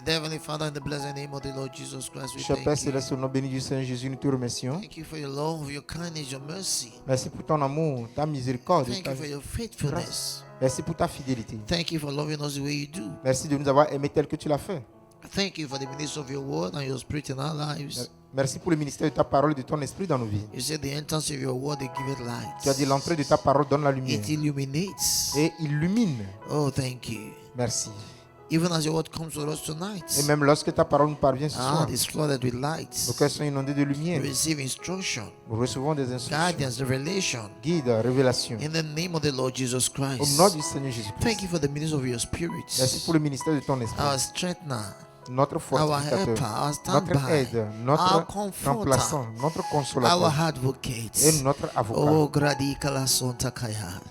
Heavenly Father, in the blessed name of the Lord Jesus Christ, we Cher Père thank you. céleste, au nom béni du Seigneur Jésus, nous te remercions. Thank you for your love, your kindness, your mercy. Merci pour ton amour, ta miséricorde, Thank ta you for your grâce. faithfulness. Merci pour ta fidélité. Thank you for loving us the way you do. Merci de nous avoir aimés tel que tu l'as fait. Thank you for the ministry of your word and your spirit in our lives. Merci pour le ministère de ta parole et de ton esprit dans nos vies. You said the entrance of your word, they give it light. Tu as dit l'entrée de ta parole donne la lumière It illuminates. et illumine. Oh, thank you. Merci. Even as your word comes to us tonight, Et même lorsque ta parole nous parvient ce soir, it's flooded with nos light. cœurs sont inondés de We lumière. receive instruction, Nous recevons des instructions, guidance, revelation. guides, révélations. In the name of the Lord Jesus Au nom Christ. du Seigneur Thank Jésus-Christ. you for the ministry of your spirit. Merci pour le ministère de ton esprit. Our strengthener, Notre our fortificateur, helper, our notre standby, aide, our notre comforter, remplaçant, notre our consolateur advocate. et notre avocat. Oh, Gradikala Sontakaya.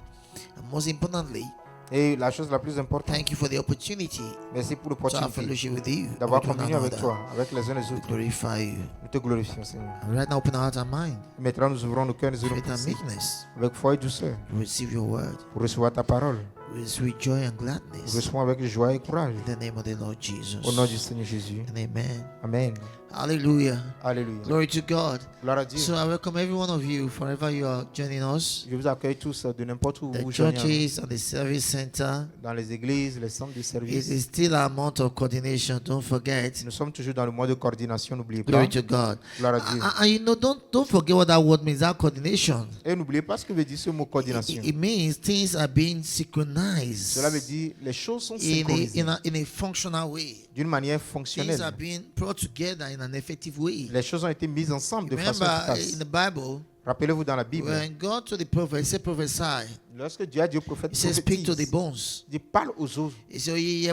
And most importantly, Et la chose la plus importante, thank you for the opportunity merci pour to have l'opportunité fellowship with you. d'avoir with one communion avec another. toi, avec les uns les We autres. glorify you. Nous te glorifions, Seigneur. And right now, open our heart and mind Maintenant, nous ouvrons nos cœurs et nos with our pensées meekness. avec foi et douceur We receive your word pour recevoir ta parole. with sweet joy and Nous gladness. recevons avec joie et courage. In the name of the Lord Jesus. Au nom du Seigneur Jésus. And amen. Amen. Hallelujah. Alléluia. Glory to God. Gloire à Dieu. So I welcome every one of you, wherever you are joining us. Je vous accueille tous de n'importe où The vous joignez churches and the service center. dans les églises, les centres de It service. is still a month of coordination. Don't forget. Nous sommes toujours dans le mois de coordination, n'oubliez pas. Glory to God. Gloire à Dieu. And you know, don't forget what that word means. That coordination. Et n'oubliez pas ce que veut dire ce mot coordination. It means things are being synchronized Cela veut dire les choses sont in synchronisées in a functional way. d'une manière Things fonctionnelle. are being brought together in an effective way. Les choses ont été mises ensemble de façon Remember efficace. in the Bible, Rappelez-vous dans la Bible, when God told the prophet, he said, prophesy. lorsque Dieu a dit au prophète, He said, speak to the prophétise, bones. il dit parle aux os. He said, you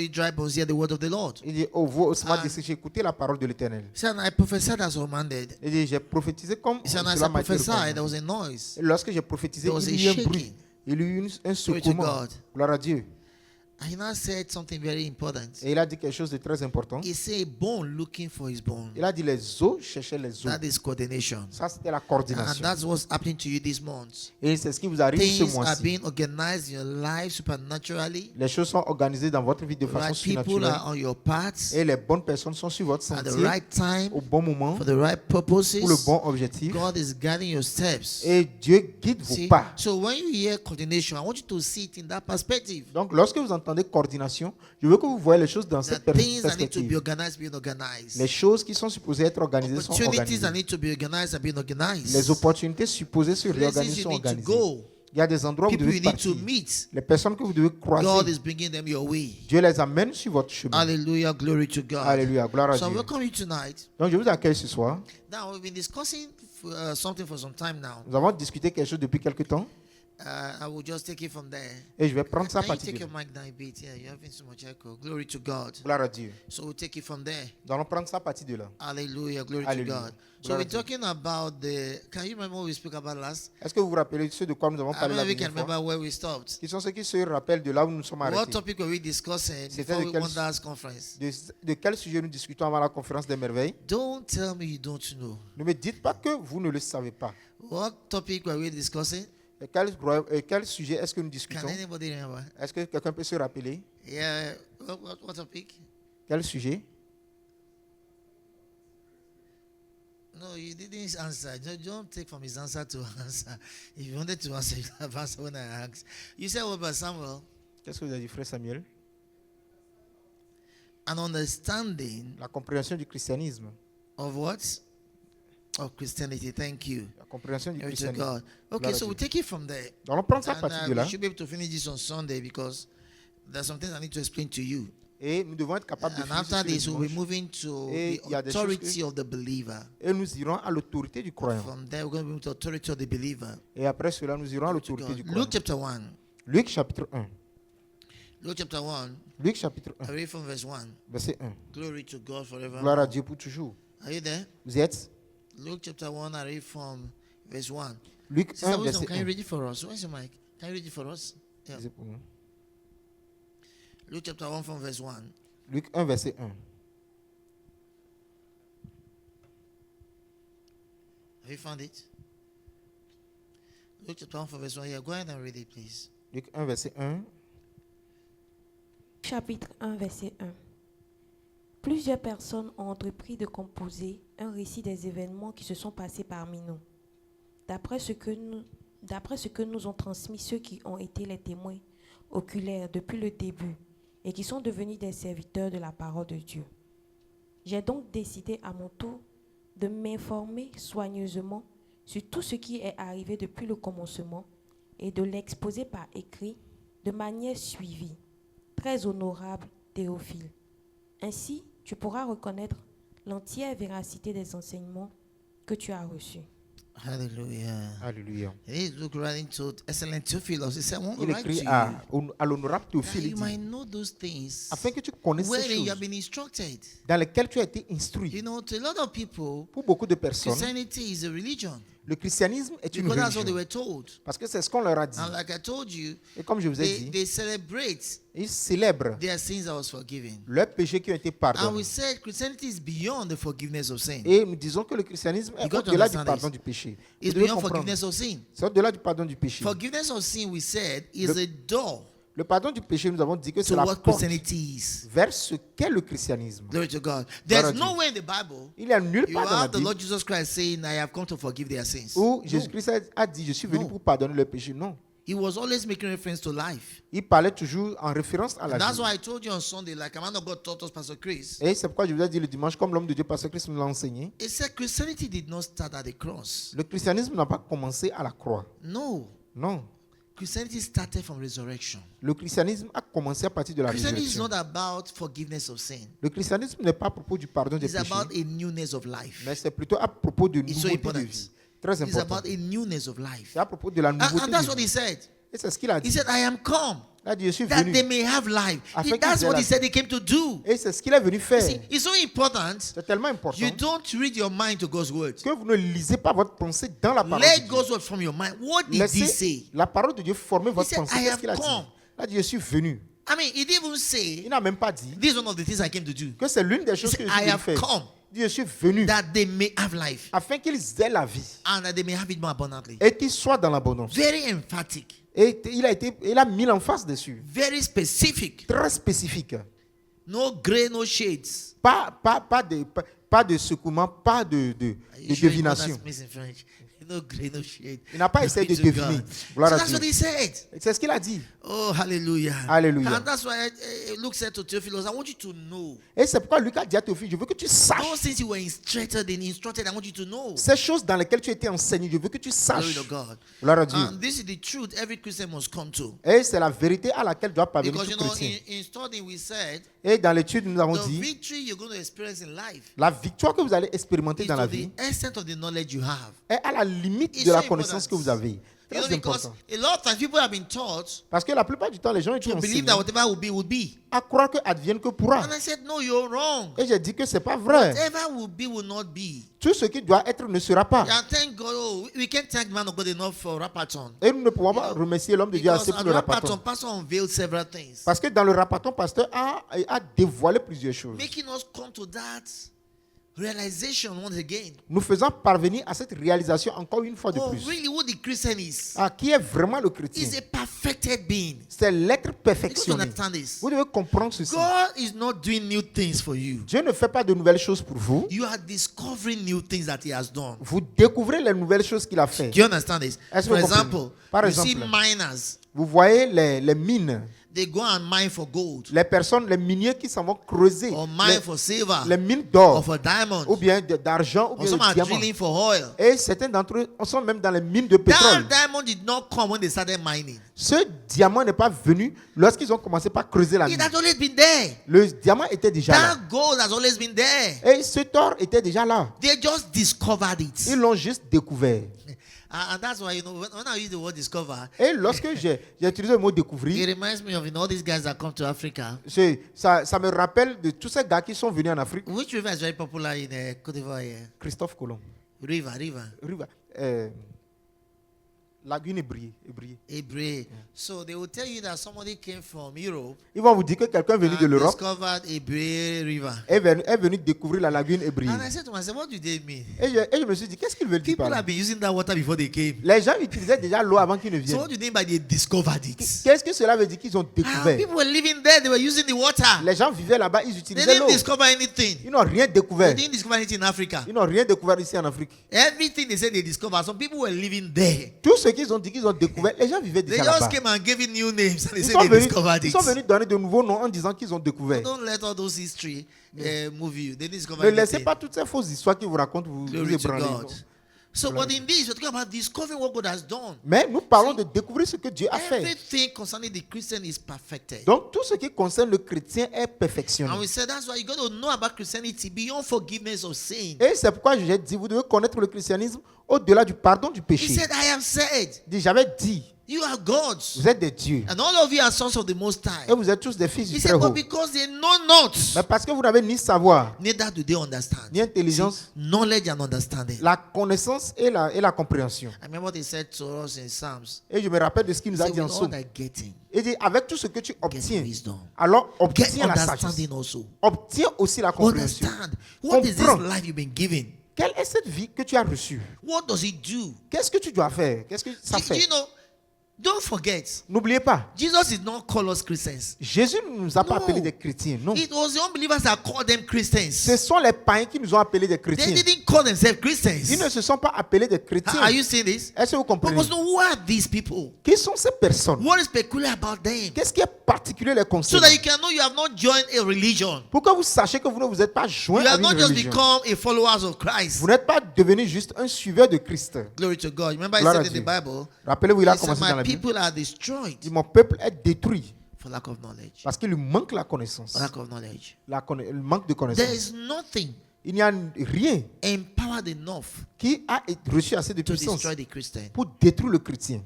dry bones, hear the word of the Lord. Il dit aux voix ossements desséchés, écoutez la parole de l'Éternel. He said, and I prophesied as commanded. Il dit j'ai prophétisé comme He said, and as cela I m'a été prophesied, recommandé. there was a noise. Et lorsque j'ai prophétisé, There was il y a a eu un bruit. shaking. Il y a eu un to secouement. God. Gloire à Dieu. And he now said something very important. Et il a dit quelque chose de très important. He said, a bone looking for his bone. Il a dit les os cherchaient les os. That is coordination. Ça, c'était la And coordination. that's what's happening to you this month. Et c'est ce qui vous arrive ce Things are mois-ci. being organized in your life supernaturally. Les choses sont organisées dans votre vie de façon Right people surnaturelle. are on your path Et les bonnes personnes sont sur votre at the sentier right time au bon moment, for the right purposes. pour le bon objectif. God is guiding your steps. Et Dieu guide vos See? pas. So when you hear coordination, I want you to see it in that perspective. Donc, lorsque vous entendez coordination, je veux que vous voyez les choses dans The cette things that need to be perspective. organized being organized. Les choses qui sont supposées être organisées sont Opportunities that organisées. need to be organized are being organized. Les opportunités supposées se Places réorganiser you sont need to organisées. go. Il y a des endroits où vous People you devez need to partir. meet. Les personnes que vous devez God croiser, is bringing them your way. Dieu les amène sur votre chemin. Hallelujah, glory to God. Alléluia, gloire à So I Dieu. welcome you tonight. Donc, je vous accueille ce soir. Now we've been discussing something for some time now. Nous avons discuté quelque chose depuis quelque temps. I will just take it from there. Et je vais prendre ça à Can you partir take de your là. mic down a bit? Yeah, you're having so much echo. Glory to God. Gloire à Dieu. So we'll take it from there. Nous allons prendre ça à partir de là. Hallelujah, glory Hallelujah. to God. So Glory we're to God. talking about the. Can you remember what we spoke about last? Est-ce que vous vous rappelez ce de quoi nous avons I parlé la mean, we can dernière fois? remember where we stopped. Qui sont ceux qui se rappellent de là où nous sommes What arrêtés? topic were we discussing C'était before de we quel- Wonders Conference? De quel sujet nous discutons avant la conférence des merveilles? Don't tell me you don't know. Ne me dites pas que vous ne le savez pas. What topic were we discussing? Et quel sujet est-ce que nous Can discutons? anybody remember? Est-ce que quelqu'un peut se rappeler? Yeah. What topic? Quel sujet? No, you didn't answer. Don't take from his answer to answer. If you wanted to answer, you have answered when I asked. You said what about Samuel? Qu'est-ce que vous avez dit, frère Samuel? An understanding La compréhension du christianisme. of what? Of Christianity. Thank you. La compréhension du Glory to christianisme. God. Okay, Gloire à so Dieu. we'll take it from there. Donc, on prend ça à And partir de we là. should be able to finish this on Sunday because there's some things I need to explain to you. Et nous devons être capables de And finir after ceci le this, we'll be dimanche. moving to Et the il y a des choses authority of the believer. Et nous irons à l'autorité du croyant. From there, we're going to move to the authority of the believer. Et après cela, nous irons à Glory to l'autorité God. du croyant. Luke chapter 1. Luc chapitre 1. Luke chapter 1. Luc chapitre I 1, read from verse 1. verset 1. Glory to God forever. Gloire à Dieu pour toujours. Are you there? Vous y êtes? Luke chapter 1, I read from verse 1. Luc Sister 1, Wisdom, verset can you 1. read it for us? Where's your mic? Can you read it for us? Yeah. Lisez pour nous. Luke chapter 1 from verse 1. Luc 1, verset 1. Have you found it? Luke chapter 1 from verse 1. Yeah, go ahead and read it, please. Luc 1, verset 1. Chapitre 1, verset 1. Plusieurs personnes ont entrepris de composer un récit des événements qui se sont passés parmi nous, d'après ce que nous ont transmis ceux qui ont été les témoins oculaires depuis le début et qui sont devenus des serviteurs de la parole de Dieu. J'ai donc décidé à mon tour de m'informer soigneusement sur tout ce qui est arrivé depuis le commencement et de l'exposer par écrit de manière suivie. Très honorable Théophile. Ainsi, tu pourras reconnaître l'entière véracité des enseignements que tu as reçus. Hallelujah. Alléluia. He looked writing to excellent Theophilus. He said, I want to Il write to écrit you à l'honorable that Théophile, il you might dit, know those things afin que tu connaisses ces wherein you choses have been instructed. dans lesquelles tu as été instruit. You know, to a lot of people, Pour beaucoup de personnes, Christianity is a religion le christianisme est une because that's what they religion. were told. Parce que c'est ce qu'on leur a dit. And like I told you, Et comme je vous ai dit, they celebrate ils célèbrent their sins that was forgiven. leurs péchés qui ont été And we pardonnés. said Christianity is beyond the forgiveness of sin. Et nous disons que le christianisme You est got to au-delà du understand pardon this. du péché. Vous It's devez beyond comprendre. forgiveness of sin. C'est au-delà du pardon du péché. Forgiveness of sin, we said, is a door Le pardon du péché, nous avons dit que to c'est la what porte Christianity is. vers ce qu'est le christianisme. Glory to God. There's Gloire à no Dieu. way in the Bible Il y a nulle you part dans la have the Bible Lord Jesus Christ saying, I have come to forgive their sins. où No. Jésus-Christ a dit, je suis venu No. pour pardonner le péché. Non. He was always making reference to life. Il parlait toujours en référence à la And that's vie. why I told you on Sunday, like a man of God taught us, Pastor Chris. Et c'est pourquoi je vous ai dit le dimanche, comme l'homme de Dieu, parce que Christ nous l'a enseigné, It said Christianity did not start at the cross. le christianisme n'a pas commencé à la croix. No. Non. Christianity started from resurrection. Le christianisme a commencé à partir de la Christianity is résurrection. not about forgiveness of sin. Le christianisme n'est pas à propos du pardon des It's péchés, about a newness of life. mais c'est plutôt à propos de It's so nouveauté de important. vie. Très It's important. about a newness of life. C'est à propos de la nouveauté And that's de what he vie. said. Et c'est ce qu'il a He dit. said, I am come Il a dit, je suis that venu. they may have life. Afin That's qu'ils aient what la he said he came to do. Et c'est ce qu'il est venu You faire. see, it's so important C'est tellement important you don't read your mind to God's word. que vous ne lisez pas votre pensée dans la parole Let de Dieu. God's word from your mind. What did he say? Laissez la parole de Dieu former votre said, pensée. I Qu'est-ce have qu'il a dit? come. Il a dit, je suis venu. I mean, he didn't even Il say, n'a même pas dit this is one of the things I came to do. que c'est l'une des He choses said, que je I suis venu have faire. come Il dit, je suis venu that they may have life afin qu'ils aient la vie and that they may have it more abundantly. et qu'ils soient dans l'abondance. Very emphatic, Et il a mis l'emphase dessus. very specific. Très spécifique. No gray, no shades. Pas de secouement, pas de Are you sure you know divination. that's missing French? No gray, no shade. Il n'a pas essayé de Glory to deviner. God. Gloire So à that's Dieu. what he said. C'est ce qu'il a dit. Oh, hallelujah. Hallelujah. And that's why Luke said to Theophilus, I want you to know. Et c'est pourquoi Luc a dit à Théophile, je veux que tu Those saches things you were instructed, I want you to know. ces choses dans lesquelles tu as été enseigné. Je veux que tu Glory saches. to God. Gloire à Dieu. And this is the truth every Christian must come to. Et c'est la vérité à laquelle doit parvenir Because, tout you know, chrétien. in studying, we said Et dans l'étude, nous avons the dit, victory you're going to experience in life la victoire que vous allez expérimenter is dans la to the vie extent of the knowledge you have. est à la limite It's de la so connaissance que important. vous avez. You know, Très because important. a lot of times people have been taught Parce que la plupart du temps, les gens étaient to believe enseignés that whatever will be. à croire que advienne que pourra. And I said, no, you're wrong. Et j'ai dit que c'est pas vrai. Whatever will not be. Tout ce qui doit être ne sera pas. And thank God, oh, we can't thank the man of God enough for Rapaton. Et nous ne pouvons pas remercier l'homme de Dieu Because assez pour at le Rapaton, rapaton. Pastor unveiled several things. Parce que dans le rapaton, pasteur a dévoilé plusieurs choses. Making us come to that realization once again. Nous faisons parvenir à cette réalisation encore une fois de Oh, plus. really, what the Christian is. Qui est vraiment le chrétien? Is a perfected being. C'est l'être You got to perfectionné. understand this. Vous devez comprendre ceci. God is not doing new things for you. Dieu ne fait pas de nouvelles choses pour vous. You are discovering new things that He has done. Vous découvrez les nouvelles choses qu'il a fait. Do you understand this? Est-ce que For vous comprenez? example, Par you see exemple. miners. Vous voyez les mines. They go and mine for gold, Les personnes, les miniers qui s'en vont creuser or mine for silver, les mines or d'or, for diamond, ou bien d'argent, ou or bien some de are diamants. drilling for oil. Et certains d'entre eux sont même dans les mines de That pétrole. diamond did not come when they started mining. Ce diamant n'est pas venu lorsqu'ils ont commencé par creuser la It mine. has always been there. Le diamant était déjà là. That gold has always been there. Et cet or était déjà là. They just discovered it. Ils l'ont juste découvert. And that's why, you know, when I use the word discover, Et lorsque j'ai utilisé le mot it découvrir, reminds me of, you know, all these guys that come to Africa. ça me rappelle de tous ces gars qui sont venus en Afrique. Which river is very popular in Côte d'Ivoire here? Christophe Colomb. River. Riva- Lagune Ébriée. Ebre. So they will tell you that somebody came from Europe Ils vont vous dire que quelqu'un est venu de and l'Europe discovered Ebre River. est venu découvrir la lagune Ébriée. And I said to myself, what do they mean? Et je me suis dit, qu'est-ce qu'ils veulent dire People par là? have been using that water before they came. Les gens utilisaient déjà l'eau avant qu'ils ne So viennent. what do you mean by they discovered it? Qu'est-ce que cela veut dire qu'ils ont découvert? People were living there, they were using the water. Les gens vivaient là-bas, ils They utilisaient l'eau. didn't discover anything. Ils n'ont rien découvert. They didn't discover anything in Africa. Ils n'ont rien découvert ici en Afrique. Everything they said they discovered, some people were living there. Tout ce qu'ils ont dit qu'ils ont découvert, les gens vivaient They déjà just là-bas. came and gave it new names and they Ils said sont, they venus, discovered ils it. sont venus donner de nouveaux noms en disant qu'ils ont découvert. Don't let all those history move you. They didn't discover Ne laissez anything. pas toutes ces fausses histoires qu'ils vous racontent vous Glory to ébranler. God. So, but in this, we're talking about discovering what God has done. Mais nous parlons de découvrir ce que Dieu a fait. Everything concerning the Christian is perfected. Donc tout ce qui concerne le chrétien est perfectionné. And we said that's why you got to know about Christianity beyond forgiveness of sin. Et c'est pourquoi j'ai dit, vous devez connaître le christianisme au-delà du pardon du He péché. said, I have said, Il dit, j'avais dit, you are gods. vous êtes des dieux. And all of you are sons of the Most Et High. vous êtes tous des fils He du said, but Très-Haut. because they know not, Mais parce que vous n'avez ni savoir, neither do they understand. ni intelligence, Knowledge and understanding. la connaissance et la compréhension. I remember what he said to us in Psalms. Et je me rappelle de ce qu'il He nous a said, dit en with all Somme. that getting, Il dit, avec tout ce que tu get obtiens, wisdom. alors Get obtiens la sagesse. understanding also. Obtiens aussi la compréhension. Understand. What is this Comprends. life you've been given? Quelle est cette vie que tu as reçue? What does it do? Qu'est-ce que tu dois faire? Qu'est-ce que ça Do fait? you know, don't forget, N'oubliez pas, Jesus did not call us Christians. Jésus ne nous a pas No. appelés des chrétiens. Non. It was the unbelievers that called them Ce Christians. sont les païens qui nous ont appelés des They chrétiens. didn't call themselves Ils ne Christians. se sont pas appelés des chrétiens. Are you seeing this? Est-ce que vous comprenez? Because no, who are these people? Qui sont ces personnes? What is peculiar about them? Qu'est-ce qui est particulier les So concernant? that you can know you have not joined a religion. Pour que vous sachiez que vous ne vous êtes pas joint You à have une not just religion. become a followers of Christ. Vous n'êtes pas devenu juste un suiveur de Christ. Glory to God. Remember, I Gloire said à in the Dieu. Bible, Rappelez-vous, il a he said, commencé dans my la Bible. people are Il destroyed dit, mon peuple est détruit for lack of knowledge. parce qu'il lui manque la connaissance. For lack of knowledge. Le manque de There connaissance. is nothing Il n'y a rien empowered enough qui a reçu assez de to puissance destroy the Christian. pour détruire le chrétien.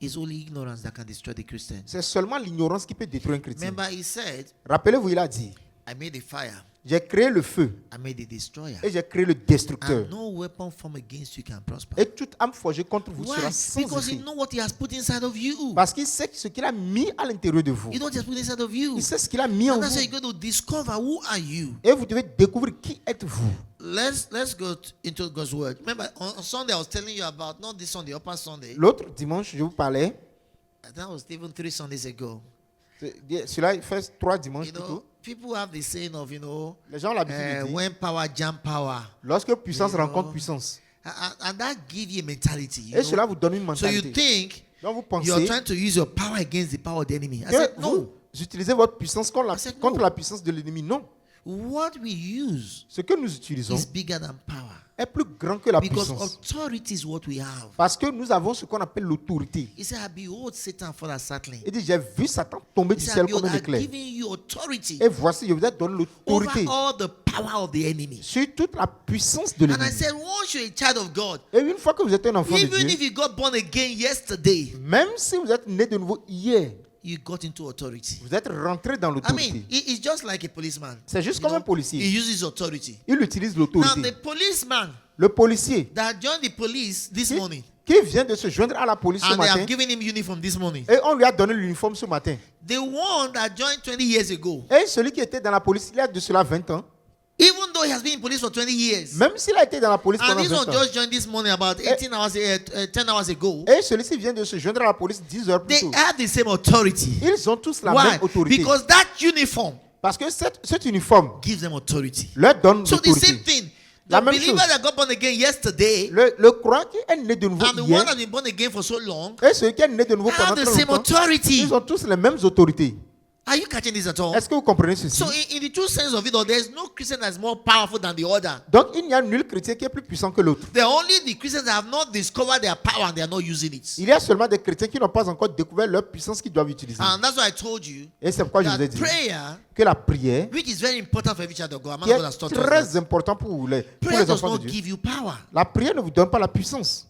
It's only ignorance that can destroy the Christian. C'est seulement l'ignorance qui peut détruire un chrétien. Remember, he said, Rappelez-vous, il a dit, I made a fire, j'ai créé le feu I made a destroyer. et j'ai créé le destructeur. And no weapon formed against you can prosper. Et toute âme forgée contre vous Why? sera sans Because he effet. knows what he has put inside of you. Parce qu'il sait ce qu'il a mis à l'intérieur de vous. You know what he has put inside of you. Il sait ce qu'il a mis en And that's vous. how you're going to discover who are you. Et vous devez découvrir qui êtes-vous. Let's go into God's word. Remember, on Sunday I was telling you about, not this Sunday, upper Sunday. L'autre dimanche, je vous parlais. That was even 3 Sundays ago. Cela fait 3 dimanches You plutôt. know, people have the saying of, Les gens ont l'habitude de dire, when power jump power. lorsque puissance you know, rencontre puissance. And that gives you a mentality. You Et know? cela vous donne une So you mentalité. think Donc vous you're pensez trying to use your power against the power of the enemy. I que said, vous no. utilisez votre puissance contre I said, contre no. la puissance de l'ennemi. Non. What we use Ce que nous utilisons is bigger than power. est plus grand que la Because puissance. authority is what we have. Parce que nous avons ce qu'on appelle l'autorité. He said, behold, Satan for that settling. Il dit, j'ai vu Satan tomber He du said, ciel behold, comme un I've éclair. given you authority Et voici, je vous ai donné over l'autorité all the power of the enemy. sur toute la puissance de And I l'ennemi. said, once you're a child of God, Et une fois que vous êtes un enfant de even if Dieu, you got born again yesterday, même si vous êtes né de nouveau hier, you got into authority. vous êtes rentré dans I l'autorité. mean, it's just like a policeman. C'est juste You comme know, un policier. He uses authority. Il utilise Now, the l'autorité. policeman Le policier that joined the police this qui, morning, qui vient de se joindre à la police ce and they matin, have given him uniform this morning. et on lui a donné l'uniforme ce matin. The one that joined 20 years ago, Et celui qui était dans la police il y a de cela 20 ans, even though he has been in police for 20 years, même s'il a été dans la police and pendant this 20 one ans, just joined this morning about 18 hours, 10 hours ago, et celui-ci vient de se joindre à la police 10 heures plus they tôt, have the same authority. ils ont tous la Why? même autorité. Because that uniform Parce que cet uniforme gives them authority. leur donne So the same l'autorité. thing, La the même believer chose. that got born again yesterday Le croyant qui est né de nouveau and the hier, one that's been born again for so long et celui qui est né de nouveau pendant have the très same longtemps, authority. ils ont tous les mêmes autorités. Are you catching this at all? Est-ce que vous comprenez ceci? So in the true sense of it, there is no Christian that's more powerful than the other. Donc il n'y a nul chrétien qui est plus puissant que l'autre. They're only the Christians that have not discovered their power and they are not using it. Il y a seulement des chrétiens qui n'ont pas encore découvert leur puissance qu'ils doivent utiliser. And that's why I told you Et c'est pourquoi je vous ai that dit prayer, que la prière, which is very important for every child of God, qui man of God has est taught us that. très important pour les Prayer does enfants not de Dieu, give you power. la prière ne vous donne pas la puissance.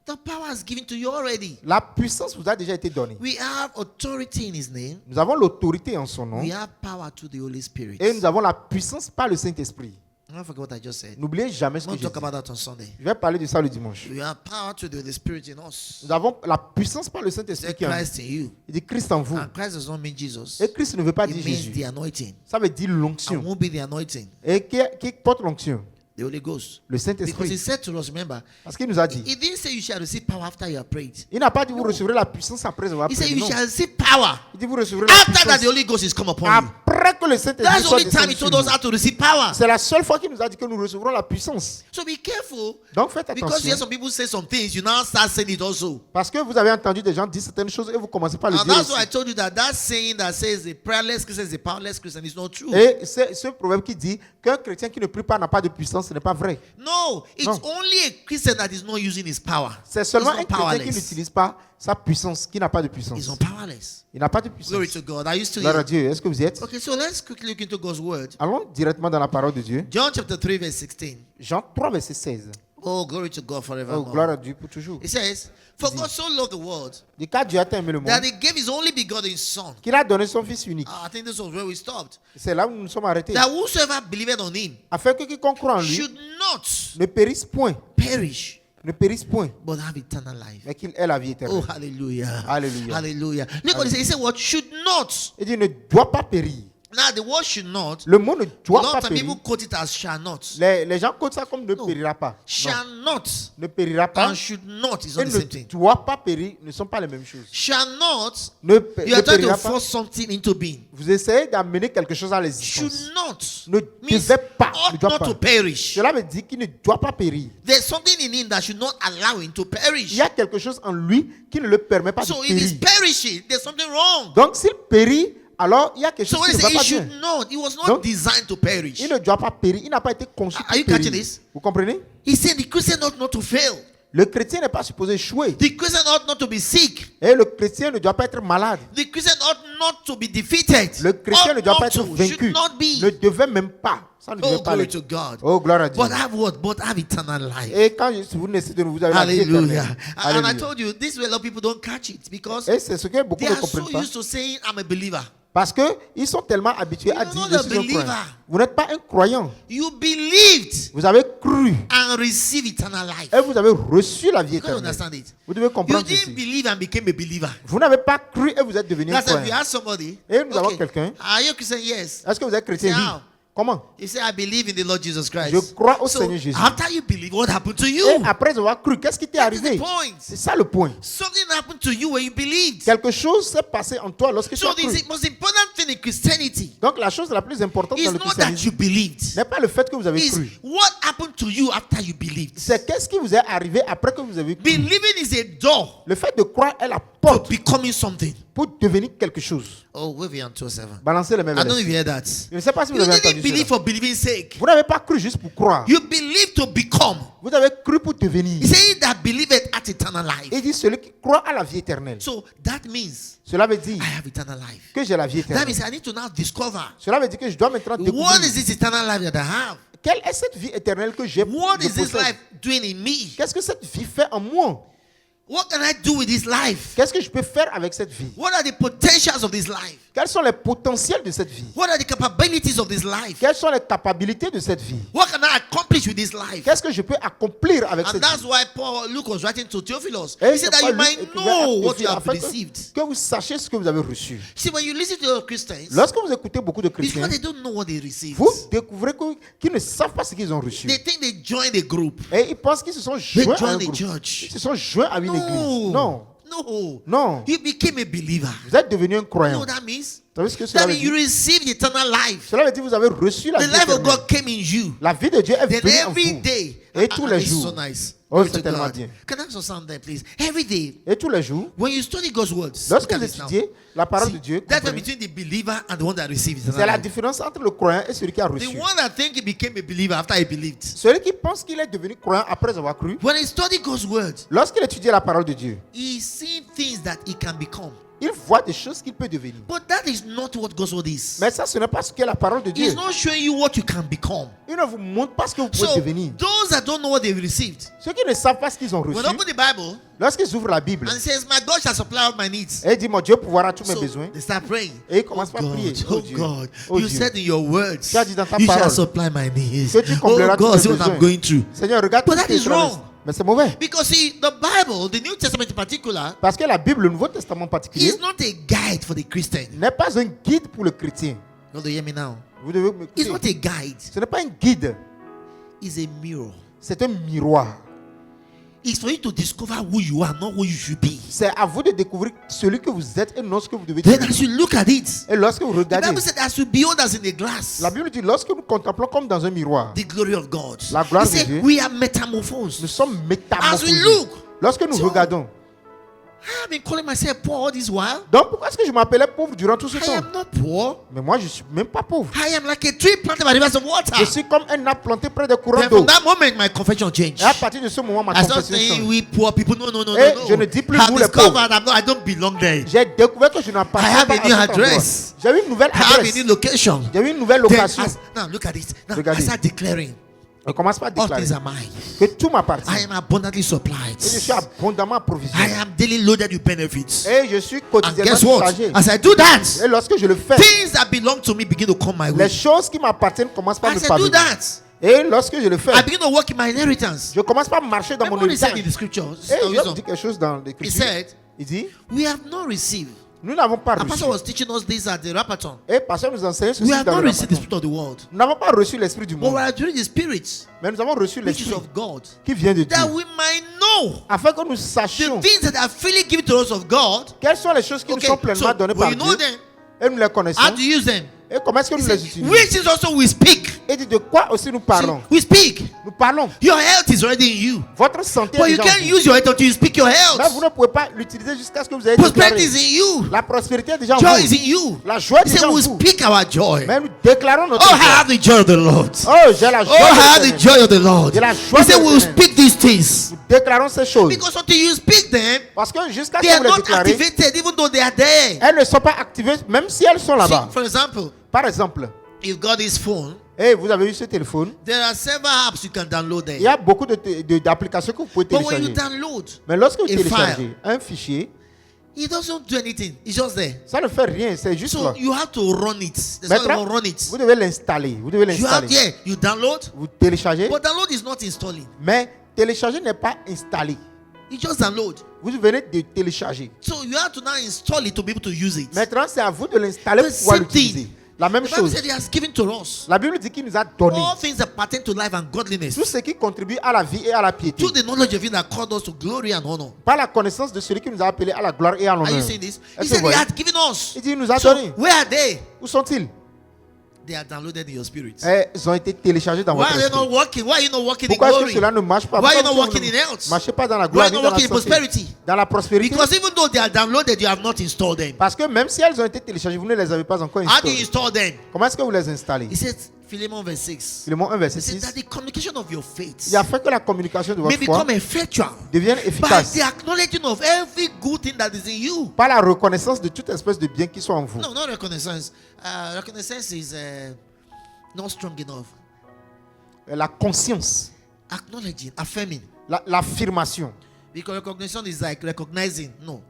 The power is given to you already. La puissance vous a déjà été donnée. We have authority in His name. Nous avons l'autorité en son nom We have power to the Holy Spirit. et nous avons la puissance par le Saint-Esprit. Don't forget what I just said. N'oubliez jamais ce que We'll j'ai talk dit. about that on Sunday. Je vais parler de ça le dimanche. We have power to do the Spirit in us. Nous avons la puissance par le Saint-Esprit Say qui est en nous. Christ in you. Il dit Christ en vous. And Christ does not mean Jesus. Et Christ ne veut pas It dire means Jésus. the anointing. Ça veut dire And l'onction. won't be the anointing, Et qui porte l'onction? the Holy Ghost. Le Because he Saint-Esprit. said to us, remember, Parce qu'il nous a dit. he didn't say you shall receive power after you have prayed. Il n'a pas dit vous recevrez la puissance après avoir He said prié. you Non. shall receive power Il dit vous recevrez la after that the puissance Holy Ghost is come upon you. après que le Saint-Esprit That's the soit only time he descendu told sur us nous. how to receive power. C'est la seule fois qu'il nous a dit que nous recevrons la puissance. So be careful. Donc faites Because you hear attention. some people say some things, you now start saying it also. Parce que vous avez entendu des gens dire certaines choses et vous commencez par le And dire that's why I aussi. told you that saying that says the prayerless Christian is a powerless Christian is not true. Et c'est ce proverbe qui dit qu'un chrétien qui ne prie pas n'a pas de puissance, ce n'est pas vrai. No, it's No. only a Christian that is not using his power. C'est seulement He's un not chrétien qui powerless. n'utilise pas sa puissance, qui n'a pas de puissance. He's not powerless. Il n'a pas de puissance. Glory to God. Are you still Gloire à here? Dieu. Est-ce que vous y êtes? Okay, so let's quickly look into God's word. Allons directement dans la parole de Dieu. John chapter 3, verse 16. Jean 3, verset 16. Oh, glory to God Oh, forevermore. gloire à Dieu pour toujours. It says, For God so loved the world Du cas, Dieu a tant aimé le monde that he gave his only begotten Son. qu'il a donné son Fils unique. I think this was where we stopped. C'est là où nous nous sommes arrêtés. That whosoever believeth on him Afin que quiconque croit en lui should not ne périsse point. perish, Ne périsse point. but have eternal life. Mais qu'il ait la vie Oh, éternelle. hallelujah. Hallelujah. Hallelujah. Look what he said. He said, what? Should not. Il dit ne doit pas périr. Now, the word should not. Le mot ne A doit lot pas of time périr. people quote it as shall not. Les gens codent ça comme ne No. périra pas. Non, Shall not ne périra pas. and should not is Et not the ne same thing. doit pas périr ne sont pas les mêmes choses. Shall not, Ne, you ne are trying to périra pas. force something into being. Vous essayez d'amener quelque chose à Should l'existence. not Ne means devait pas, ne ought doit not pas. to perish. Cela veut dire qu'il ne doit pas périr. There's something in him that should not allow him to Il perish. y a quelque chose en lui qui ne le permet pas So de if he's périr. perishing, there's something wrong. Donc s'il périt, alors il y a quelque So chose when qui he ne va says he pas bien. should not, he was not Donc, designed to perish. Il ne doit pas périr. Il n'a pas été conçu Are pour you catching périr. this? Vous comprenez? He said the Christian ought not to fail. Le chrétien n'est pas supposé échouer. The Christian ought not to be sick. Et le chrétien ne doit pas être malade. The Christian ought not to be defeated. Le chrétien Ought ne doit pas not être to, vaincu. should not be. Ne devait même pas. Ça ne devait Oh, pas glory l'être. to God. Oh, gloire à Dieu. But have what? But have eternal life. Et quand vous naissez de nouveau, vous avez la vie Hallelujah. éternelle. And I Alléluia. told you, this way a lot of people don't catch it because Et c'est ce que beaucoup they ne are so comprennent pas. used to saying, I'm a believer. Parce qu'ils sont tellement habitués à You're dire not je suis a un croyant. believer. Vous n'êtes pas un croyant. You believed Vous avez cru and received eternal life. et vous avez reçu la vie You can't éternelle. understand it. Vous devez You comprendre didn't ceci. believe and became a believer. Vous n'avez pas cru et vous êtes devenu un That's if you croyant. ask somebody, Et nous avons okay, quelqu'un. are you a Christian? Yes. Est-ce que vous êtes chrétien? Say Oui. how? Comment? You say, I believe in the Lord Jesus Christ. Je crois au So, Seigneur Jésus. after you believe, what happened to you? Et après avoir cru, qu'est-ce qui t'est That is arrivé? the point. C'est ça le point. Something happened to you when you believed. Quelque chose s'est passé en toi lorsque tu So as cru. the most important thing in Christianity Donc la chose la plus importante is dans le not that christianisme you believed. n'est pas le fait que vous avez It's cru. what happened to you after you believed. C'est qu'est-ce qui vous est arrivé après que vous avez cru. Believing is a door Le fait de croire est la to porte becoming something. pour devenir quelque chose. Oh, wave your 207. Balancez les mêmes I don't know if versets. you hear that. Je ne sais pas si vous You avez didn't entendu believe cela. for believing's sake. Vous n'avez pas cru juste pour croire. You believe to become. Vous avez cru pour devenir. He said that believeth at eternal life. Il dit celui qui croit à la vie éternelle. So that means Cela veut dire I have eternal life. que j'ai la vie That éternelle. means I need to now discover Cela veut dire que je dois maintenant what découvrir is this eternal life that I have? quelle est cette vie éternelle que j'ai. What je is this possède. life doing in me? Qu'est-ce que cette vie fait en moi? What can I do with this life? Qu'est-ce que je peux faire avec cette vie? What are the potentials of this life? Quels sont les potentiels de cette vie? What are the capabilities of this life? Quelles sont les capacités de cette vie? What can I accomplish with this life? Qu'est-ce que je peux accomplir avec And cette that's vie? why Luke was writing to Theophilus. Et He said c'est that pourquoi you Luc might écrivait à know what you Théophile, have afin received. que vous sachiez ce que vous avez reçu. See, when you listen to Christians, Lorsque vous écoutez beaucoup de it's chrétiens, because they don't know what they received. vous découvrez qu'ils ne savent pas ce qu'ils ont reçu. They think they joined a group. Et ils pensent qu'ils se sont They joints à un joined a groupe. church. Ils se sont joints à une église. Non, No. non. You became a believer. Vous êtes devenu un You know croyant. what that means? Vous savez ce que cela That veut means you dire? received eternal life. Cela veut dire que vous avez reçu la The vie life of éternelle. God came in you. La vie de Dieu est Then venue en every vous. day. Et tous les this is so jours. nice. Oh, Glory c'est to tellement God. bien. Can I have some sound there, please? Every day. Et tous les jours, When you study God's words, lorsque look vous at this now. étudiez la parole See, de Dieu, that's comprenez, between the believer and the one that receives eternal c'est la life. différence entre le croyant et celui qui a The reçu. one that think he became a believer after he believed. Celui qui pense qu'il est devenu croyant après avoir cru, When he studied God's word, lorsqu'il étudie la parole de Dieu, he sees things that he can become. Il voit des choses qu'il peut devenir. But that is not what God's word is. Mais ça, ce n'est pas ce qu'est la parole de Dieu. He's not showing you what you can become. Il ne vous montre pas ce que vous pouvez So devenir. those that don't know what they've received, Ceux qui ne savent pas ce qu'ils ont when reçu, they open the Bible lorsqu'ils ouvrent la Bible, and says, "My God shall supply all my needs," et dit, mon Dieu pourvoira tous mes so besoins. they start praying. Et ils commencent par God, prier. oh Oh Dieu, God, oh you Dieu. said in your words, Tu as dit dans ta you shall parole supply my needs. que tu Oh combleras tous God, mes see what I'm besoins. going through. Seigneur, regarde But tout ce that que is je traverse. wrong. Mais c'est mauvais. Because see, the Bible, the New Testament in particular, Parce que la Bible, le Nouveau Testament en particulier, is not a guide for the Christian. n'est pas un guide pour le chrétien. You want to hear me now? Vous devez It's m'écouter. not a guide. Ce n'est pas un guide, It's a mirror. c'est un miroir. It's for you to discover who you are, not who you should be. C'est à vous de découvrir celui que vous êtes et non ce que vous devez Then devenir. as you look at it, Et lorsque vous the regardez, Bible said as we behold as in a glass la Bible dit, lorsque nous contemplons comme dans un miroir, the glory of God, La gloire He de said Dieu. we are metamorphosed. nous sommes As we métamorphosés. look, Lorsque nous So- regardons. I have been calling myself poor all this while. Donc pourquoi est-ce que je m'appelais pauvre durant tout ce I temps? am not poor. Mais moi, je ne suis même pas pauvre. I am like a tree planted by rivers of water. Je suis comme un arbre planté près des courants Then d'eau. from that moment, my confession changed. Et à partir de ce moment, ma I started confession saying change. we poor people. No, no, no, Et no, je no. ne dis plus I have nous les discovered I don't belong there. J'ai découvert que je I n'appartiens have pas a à new cet endroit. address. J'ai eu une nouvelle I have a adresse. new location. J'ai eu une nouvelle Then location. now look at it. Now I Regardez. start declaring On commence par all déclarer things are mine. que tout m'appartient. I am abundantly supplied. Et je suis abondamment I approvisionné. am daily loaded with benefits. Et je suis And quotidiennement guess what? chargé. As I do that, Et lorsque je le fais, things that belong to me begin to come my les way. choses qui m'appartiennent commencent par me As I do parvenir. that, Et lorsque je le fais, I begin to work in my inheritance. je commence par marcher dans mon Remember what he said in héritage. the scriptures? Et Job dit quelque chose dans He l'écriture. said, Il dit, we have not received. nous n'avons pas Our reçu. pastor was teaching us this at the Rapaton. Et pasteur nous enseigne We ceci have dans not le received the Ramadan. spirit of the world. Nous n'avons pas reçu l'esprit du But we monde, are doing the spirit, mais nous avons reçu which is l'esprit of God. qui vient de That Dieu. we might know Afin que nous the sachions things that are freely given to us of God. quelles sont les choses qui nous Okay, sont pleinement so données when par you know Dieu. them, Et nous les connaissons. how to use them. Et comment est-ce que He nous said, les utilisons? which is also we speak. Et dit de quoi aussi nous parlons? See, we speak. Nous parlons. Your health is already in you. Votre santé But est you déjà en can't vous. use your health until you speak your Mais health. vous ne pouvez pas l'utiliser jusqu'à ce que vous ayez Prosperity déclaré. is in you. La prospérité est déjà en Joy is vous. in you. La joie est He déjà said, en we vous. speak our joy. Mais nous déclarons notre Oh, I joie. have the joy of the Lord. Oh, j'ai la Oh, joie I de have the l'Éternel. joy of the Lord. J'ai la joie He said, de we will l'Éternel. speak these things. Nous déclarons ces choses. Because until you speak them, Parce que jusqu'à ce they que are vous les not déclarez, activated even though they are there. elles ne sont pas activées, même si elles sont là-bas. See, for example, Par exemple, you've got this phone, hey, vous avez eu ce téléphone. there are several apps you can download Il y there. a beaucoup d'applications que vous pouvez But when you télécharger. download, Mais lorsque vous a téléchargez un fichier, it doesn't do anything. It's just there. ça ne fait rien, c'est juste So là. you have to run it. There's not Maintenant, even run it. vous devez l'installer. Vous devez You have, l'installer. yeah, you download, Vous téléchargez, but download is not installing. mais télécharger n'est pas installé. You just download. Vous venez de télécharger. So you have to now install it to be able to use it. Maintenant, c'est à vous de l'installer The pour pouvoir same thing. l'utiliser. La même The Bible chose. said He has given to us La Bible dit qu'il nous a donné all things that pertain to life and godliness, tout ce qui contribue à la vie et à la piété. through the knowledge of Him that called us to glory and honor. Par la connaissance de celui qui nous a appelés à la gloire et à Are you l'honneur. seeing this? He Est-ce que said vous He voyez? had given us. Il dit, il nous a So donné. where are they? Où sont-ils? They are downloaded in your spirit. Ils ont été téléchargés dans Why votre are they esprit. not working? Why are you not working in Pourquoi est-ce que glory? cela ne marche pas? Why are you Pourquoi not est-ce que working vous in ne health? marchez pas dans la Why gloire are you ni not dans la working in santé? prosperity? Dans la prospérité. Because even though they are downloaded, you have not installed them. Parce que même si elles ont été téléchargées, vous ne les avez pas encore How do you installées. install them? Comment est-ce que vous les installez? He said, Philemon verse 6. Philémon 1, verset He said 6. that the communication of your faith Il a fait que la communication de may votre foi become effectual devienne by efficace the acknowledging of every good thing that is in you. par la reconnaissance de toute espèce de bien qui soit en vous. No, not reconnaissance. Reconnaissance is not strong enough. La conscience, Acknowledging, affirming. l'affirmation. Because recognition is like recognizing. No,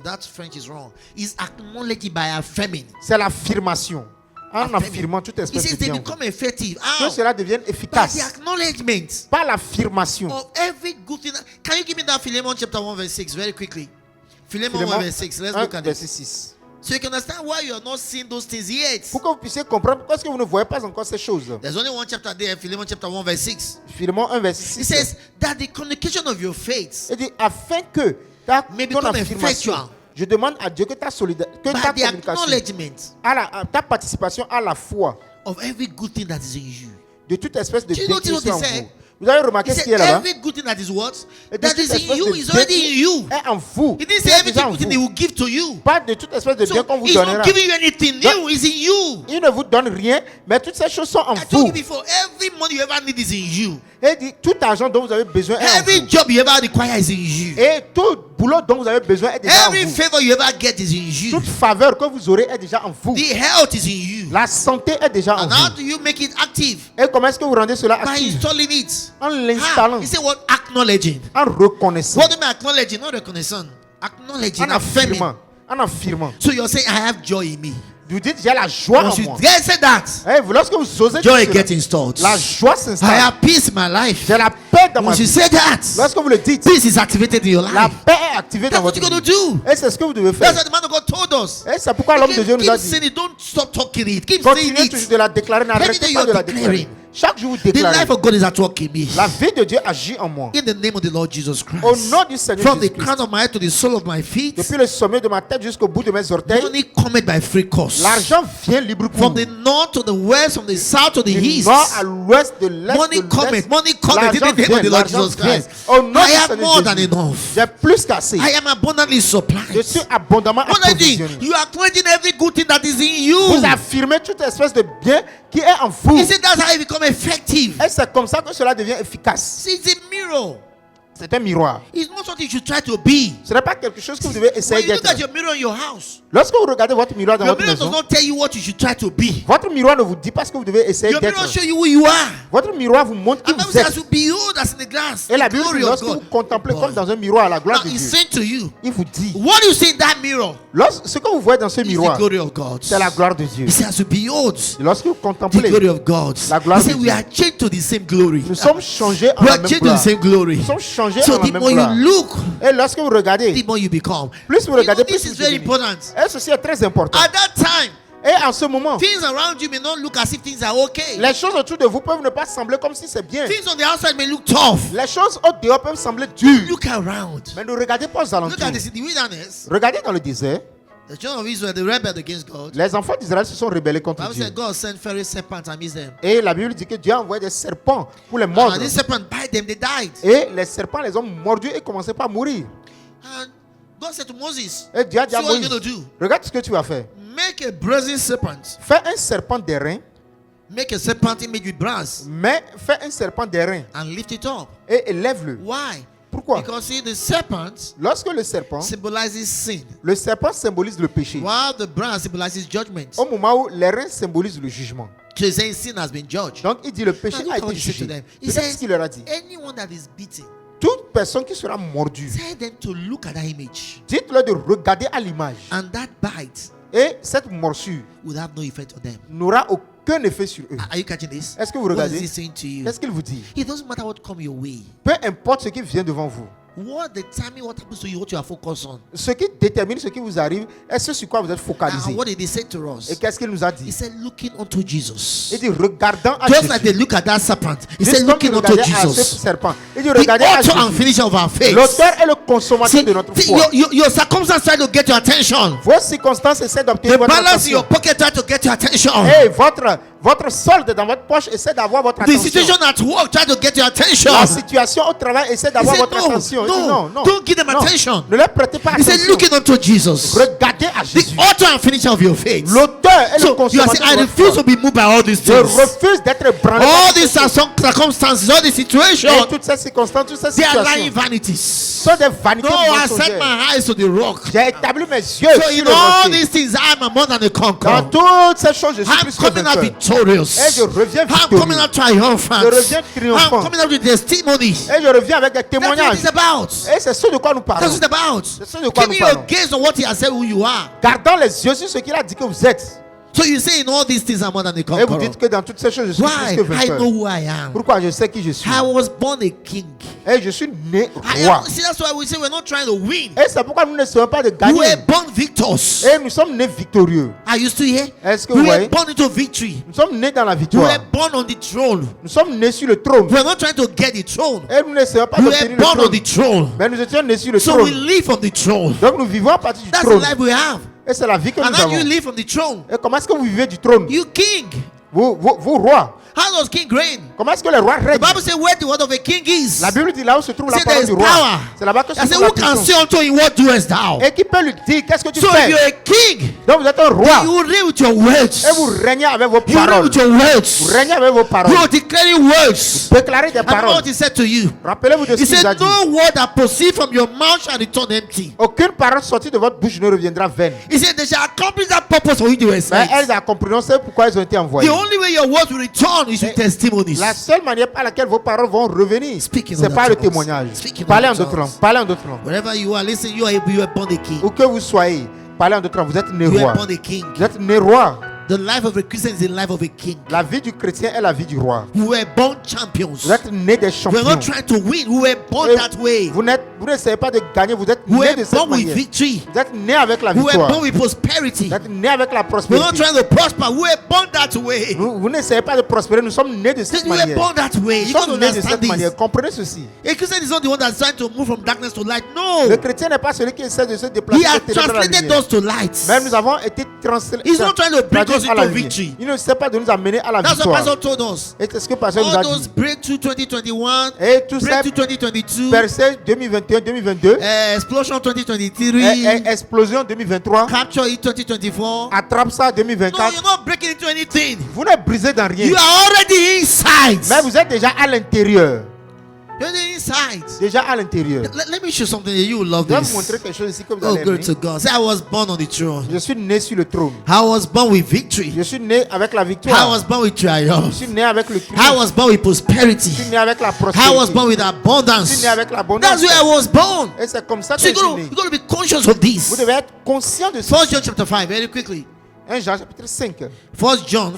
that French is wrong. It's acknowledging by affirming. C'est l'affirmation. En Affirming. affirmant toute He espèce says de they bien en vous. become effective. Que How? cela devienne By the efficace acknowledgement par l'affirmation. of every good thing. Can you give me that Philemon chapter 1 verse 6 very quickly? Philemon 1 Philémon verse 6. Let's 1, look at verset it. 6. So you can understand why you are not seeing those things yet. Pour que vous puissiez comprendre pourquoi est-ce que vous ne voyez pas encore ces choses. There's only one chapter there, Philemon chapter 1 verse 6. Philémon 1, verset It 6. says that the communication of your faith Il dit, afin que ta, may ton become affirmation, effectual je demande à Dieu que ta solidarité, que by ta the communication, acknowledgement à ta participation à la foi of every good thing that is in you. de toute espèce de Do you bien notice qui what soit en he said? vous. Vous avez He remarqué ce said qui est là-bas? every good thing that is what? Et de That toute is in espèce you de is bien already in qui you. est en vous. He didn't Qui say est déjà everything en good thing he vous. will give to you. Pas de toute espèce de bien So qu'on vous he's donnera. not giving you anything new, it's in you. Il ne vous donne rien, mais toutes ces choses sont en I told vous. you before, every money you ever need is in you. Et il dit, tout argent dont vous avez besoin est en Every vous. job you ever require is in you. Et tout boulot dont vous avez besoin est déjà en Every vous. favor you ever get is in you. Toute faveur que vous aurez est déjà en vous. The health is in you. La santé est déjà en And how vous. do you make it active? Et comment est-ce que vous rendez cela By actif? installing it. En l'installant, He said what? Acknowledging. en reconnaissant, What do you mean acknowledging? Not reconnaissance. Acknowledging, en affirming. affirmant, en affirmant. So you're saying, I have joy in me. Vous dites, j'ai la joie en Once you moi. say that, Eh, lorsque vous osez joy dire gets cela, installed. la joie I s'installe. have peace in my life. J'ai la paix dans ma Once you vie. say that, Lorsque vous le dites, peace is activated in your la life. paix est activée dans That's what votre you're going vie. to do. Et c'est ce que vous devez faire. That's what the man of God told us. Et c'est pourquoi l'homme de Dieu nous a Keep dit, saying it. Don't stop talking it. Keep saying continuez toujours it. de la déclarer, n'arrêtez Everything pas de la you're déclarer. declaring. Chaque jour, vous The déclarez. life of God is at work in me. La vie de Dieu agit en moi. In the name of the Lord Jesus Christ. Au nom du Seigneur From the Jésus-Christ. crown of my head to the sole of my feet, Depuis le sommet de ma tête jusqu'au bout de mes orteils, money cometh by free course. l'argent vient libre pour From the north to the west, from the south to the du east. nord à l'ouest, de l'est, Money de cometh, l'est. money cometh in L'argent the name of the vient, Lord l'argent Jesus vient. Christ. Au nom I du have Seigneur more than Jésus. enough. J'ai plus qu'assez. I am abundantly supplied. Je suis abondamment What are you doing? approvisionné. You are acknowledging every good thing that is in you. Vous affirmez toute espèce de bien qui est en vous. He said that's how you become effective. Et c'est comme ça que cela devient efficace. See, it's a mirror. C'est un miroir. It's not something you should try to be. Ce n'est pas quelque chose que vous devez When essayer you look d'être. at your mirror in your house, Lorsque vous regardez votre miroir dans your votre mirror does maison, not tell you what you should try to be. votre miroir ne vous dit pas ce que vous devez essayer Your mirror d'être. show you who you are. Votre miroir vous montre qui And Bible vous says, as êtes. you behold as in the glass, Et la the Bible dit, glory of lorsque vous God. contemplez Boy. comme dans un miroir la gloire Now de he's Dieu, saying to you, il vous dit, what do you see in that mirror? ce que vous voyez dans ce Is the miroir, glory of God. c'est la gloire de Dieu. He says, as you behold Et lorsque vous the contemplez, glory of God, La gloire he said, de we Dieu. are changed to the same glory. nous sommes changés en We la are même changed to the gloire. same glory. Nous sommes changés So en la the même more you gloire. look, Et lorsque vous regardez, the more you become. plus vous You know, regardez, this plus is vous very devenez. important. Et ceci est très important. At that time, Et en ce moment, things around you may not look as if things are okay. les choses autour de vous peuvent ne pas sembler comme si c'est bien. Things on the outside may look tough. Les choses au dehors peuvent sembler dures. Look around. Mais ne regardez pas aux Look alentours. at this in the wilderness. Regardez dans le désert. The children of Israel, they rebelled against God. Les enfants d'Israël se sont rebellés The contre Bible Dieu. said God sent fiery serpents amidst them. Et la Bible dit que Dieu a envoyé des serpents pour les mordre. And these serpents bite them, they died. Et les serpents les ont mordus et commençaient pas à mourir. And God said to Moses, Et Dieu a dit à so what are you Moïse, going to do? regarde ce que tu vas faire. Make a brazen serpent. Fais un serpent d'airain, Make a serpent made with brass mais fais un serpent d'airain and lift it up. et élève-le. Why? Pourquoi? Because see, the serpent Lorsque le serpent symbolizes symbolise le péché. while the brass symbolizes judgment. Au moment où l'airain symbolise le jugement. So he's saying sin has been judged. Donc il dit le péché Now, a look how été he said to jugé. them. He Regardez says, ce qu'il leur a dit. anyone that is beaten, Toute personne qui sera mordue, tell them to look at that image. dites-leur de regarder à l'image. And that bite Et cette morsure will have no effect on them. n'aura aucun effet sur eux. Are you catching this? Est-ce que vous What is regardez? he saying to you? Qu'est-ce qu'il vous dit? It doesn't matter what come your way. Peu importe ce qui vient devant vous. What determines what happens to you, what you are focused on. Ce qui détermine ce qui vous arrive est ce sur quoi vous êtes focalisé. And what did he say to us? Et qu'est-ce qu'il nous a He dit? said, looking unto Jesus. Il dit regardant à Just like they Jésus. look at that serpent. He Juste said, comme looking il unto regardait à ce Jesus. serpent. Il dit The regardez à author and Jésus. finisher of our faith. L'auteur et le consommateur See, de notre see, foi. your circumstance try to get your attention. Vos circonstances essaient The d'obtenir votre balance in your attention. pocket try to get your attention. Et votre solde dans votre poche essaie d'avoir votre The attention. situation at work try to get your attention. La situation au travail essaie He d'avoir said, votre attention. Il dit no, non. don't give them Non. attention. Ne leur prêtez pas He said, attention. looking unto Jesus. Regardez à The Jésus. author and finisher of your faith. L'auteur et le So you are consommateur saying, I de votre refuse foi. to be moved by all these Je things. refuse d'être ébranlé All par these circumstances, all these et situations, toutes ces circonstances, toutes ces they are lying situations vanities. sont des vanités No, I set mensongères. my eyes to the rock. J'ai établi mes yeux So sur in le all rocher. these things, I'm a more than a Dans conqueror. toutes ces choses, je suis I'm plus que coming out vainqueur. victorious. Et je reviens I'm coming victorieux. out triumphant. Je reviens triomphant. I'm coming out with testimony. Et je reviens avec des That's what témoignages. it's about. Et c'est ce de quoi nous That's parlons. what it's about. ce de quoi nous Keeping your parlons. gaze on what he has said who you are. Gardant les yeux sur ce qu'il a dit que vous êtes. So you say in all these things I'm more than a Et vous conqueror. dites que dans toutes ces choses, je suis Why? plus que I vainqueur. know who I am. Pourquoi? Je sais qui je suis. I was born a king. Et je suis né I roi. am, see, that's why we say we're not trying to win. Et c'est pourquoi nous ne sommes pas de We gagner. were born victors. Et nous sommes nés victorieux. Are you still here? Est-ce que We vous were voyez? born into victory. Nous sommes nés dans la We victoire. were born on the throne. Nous sommes nés sur le trône. We are not trying to get the throne. Et nous ne sommes pas We d'obtenir were le born on trône. the throne. Mais nous étions nés sur le So we trône. live on the throne. Donc nous vivons à partir du That's the trône. life we have. Et c'est la vie que And nous how do you avons. live from the throne? Et comment est-ce que vous vivez du trône? You king. Vous roi. How does king reign? Comment est-ce que le roi The règne? Bible says where the word of a king is. La Bible dit là où se trouve It la said parole there du is roi. power. C'est là-bas que se I said, trouve la who can puissance. say unto him, what doest thou? Et qui peut lui dire qu'est-ce que tu So if fais? you're a king, Donc vous êtes un then roi. you reign with your words. Et vous régnez avec vos You reign paroles. with your Vous words. régnez avec vos paroles. You are declaring words. Déclarez des And remember paroles. what he said to you. Rappelez-vous de ce He qu'il vous a said, dit. no word that proceed from your mouth shall return empty. Aucune parole sortie de votre bouche ne reviendra vaine. He said, they shall accomplish that purpose for which they were Mais sent. elles accompliront ce pourquoi elles ont été The envoyées. only way your words will return is with testimonies. La seule manière par laquelle vos paroles vont revenir, Speaking c'est other par le tongues. témoignage. Speaking Parlez en other d'autres tongues. langues. Parlez en d'autres langues. Wherever you are, listen, you are born a king. Où que vous soyez, parlez en d'autres langues. Vous êtes né You roi. are born a king. Vous êtes né roi. The life of a Christian is the life of a king. La vie du chrétien est la vie du roi. We were born champions. Vous êtes né des We are not champions. trying to win. We were born Et that way. Vous n'essayez pas de gagner, vous êtes We né were de cette born with manière. victory. Vous êtes né avec la We were victoire. born with prosperity. Vous êtes né avec la We're not prospérité. trying to prosper. We were born that way. Vous n'essayez pas de prospérer, nous sommes nés de cette We were manière. born that way. Nous You got to sommes nés de understand cette this. manière. Comprenez ceci. A Christian is not the one that's trying to move from darkness to light. No. Le chrétien n'est pas celui qui essaie de se déplacer He has de ténèbres à la translated lumière. us to light. Même nous avons été He's not trying to bring us à la into lumière. victory. Il ne sait pas de nous amener à la That's what victoire. Pastor told us. Et c'est ce que Pasteur nous a All those dit. breakthrough 2021, Et tout ça, breakthrough 2022, verset 2021-2022, explosion 2023, et explosion 2023, capture it 2024. attrape ça No, 2024. you're not breaking into anything. Vous ne brisez dans rien. You are already inside. Mais vous êtes déjà à l'intérieur. You're already inside. Déjà à l'intérieur. Let me show something that you will love Je vais vous montrer this. quelque chose ici que vous Oh, allez glory aimer. to God. Say, I was born on the throne. Je suis né sur le trône. I was born with victory. Je suis né avec la I victoire. was born with Je triumph. suis né avec le I triomphe. was born with Je suis prosperity. né avec la I was prospérité. born with Je suis abundance. né avec l'abondance. That's where I was born. Et c'est comme ça que So je suis né. you got to be conscious of Vous this. devez être conscient de ça. 1 John chapter 5, very quickly. 1 Jean chapitre 5. 1 John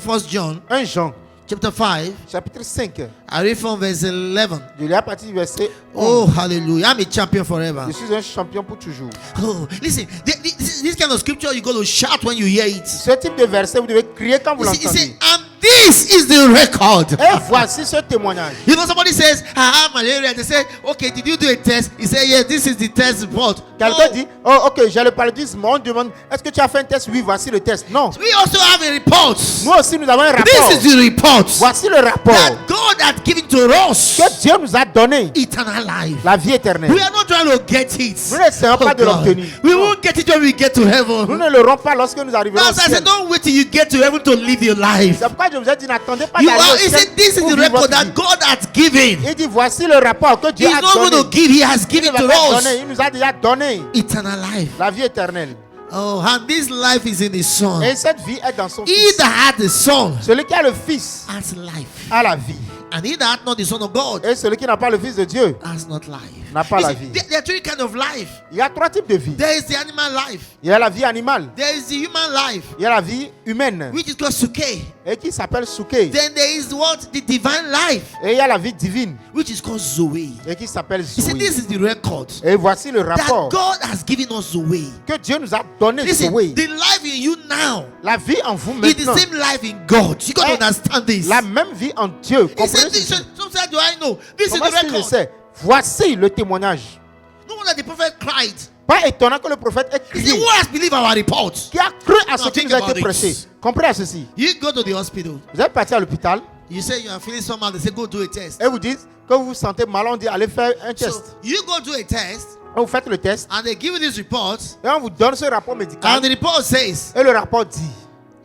1 Jean chapter 5. chapitre 5. I read from verse 11. Je lis à partir du verset 11. Oh, hallelujah. I'm a champion forever. Je suis un champion pour toujours. Oh, listen, this kind of scripture, you got to shout when you hear it. Ce type de verset, vous devez crier quand vous You see, l'entendez. and this is the record. Et voici ce témoignage. You know, somebody says, I have malaria. They say, okay, did you do a test? He said, yes, this is the test report. Quelqu'un No. dit, oh ok, j'ai le paludisme. On demande, est-ce que tu as fait un test? Oui, voici le test. Non. We also have a report. Nous aussi, nous avons un rapport. This is the report Voici le rapport that God has given to us. que Dieu nous a donné. Eternal life. La vie éternelle. We are not trying to get it. Nous n'essayons pas de God. l'obtenir. We won't get it when we get to Nous heaven. ne l'aurons pas lorsque nous arriverons au That's why I ciel. said, don't wait till you get to heaven to live your life. C'est pourquoi je vous ai dit, n'attendez pas You d'arriver are, au he ciel said, this is pour the vivre record votre that vie. God has given. Il dit, voici le rapport que Dieu He's a not going to donné. give, He has Il given ne va to pas us donner, il nous a déjà donné eternal life. la vie éternelle. Oh, and this life is in the Son. Et cette vie est dans son He Fils. that had the Son Celui qui a le Fils has life. a la vie. And he that hath not the Son of God Et celui qui n'a pas le Fils de Dieu has not life. n'a pas la You see, vie. there are three kinds of life. Il y a trois types de vie. There is the animal life. Il y a la vie animale. There is the human life, Il y a la vie humaine. which is called suke. Et qui s'appelle Souké. Then there is what? The divine life, Et il y a la vie divine. which is called Zoe. Et qui s'appelle You see, Zoé. this is the record Et voici le that rapport God has given us Zoe. que Dieu nous a donné. Listen, Zoé. the life in you now La vie en vous is the maintenant. same life in God. You got to Eh, understand this. La même vie en Dieu. He Comprenez said, ceci? sometimes do I know? This is Comment the est-ce que je record. sais? Voici le témoignage. No wonder the prophet cried. Pas étonnant que le prophète ait He said, crié. who has believed our report? Qui a cru à ce No, qui think nous a about été it. prêché. Comprenez ceci. You go to the hospital. Vous êtes parti à l'hôpital You say you are feeling somehow. They say, go do a test. et vous dites que vous vous sentez mal. On dit allez faire un So test. you go do a test, Et vous faites le test and they give you this report, et on vous donne ce rapport and médical. the report says Et le rapport dit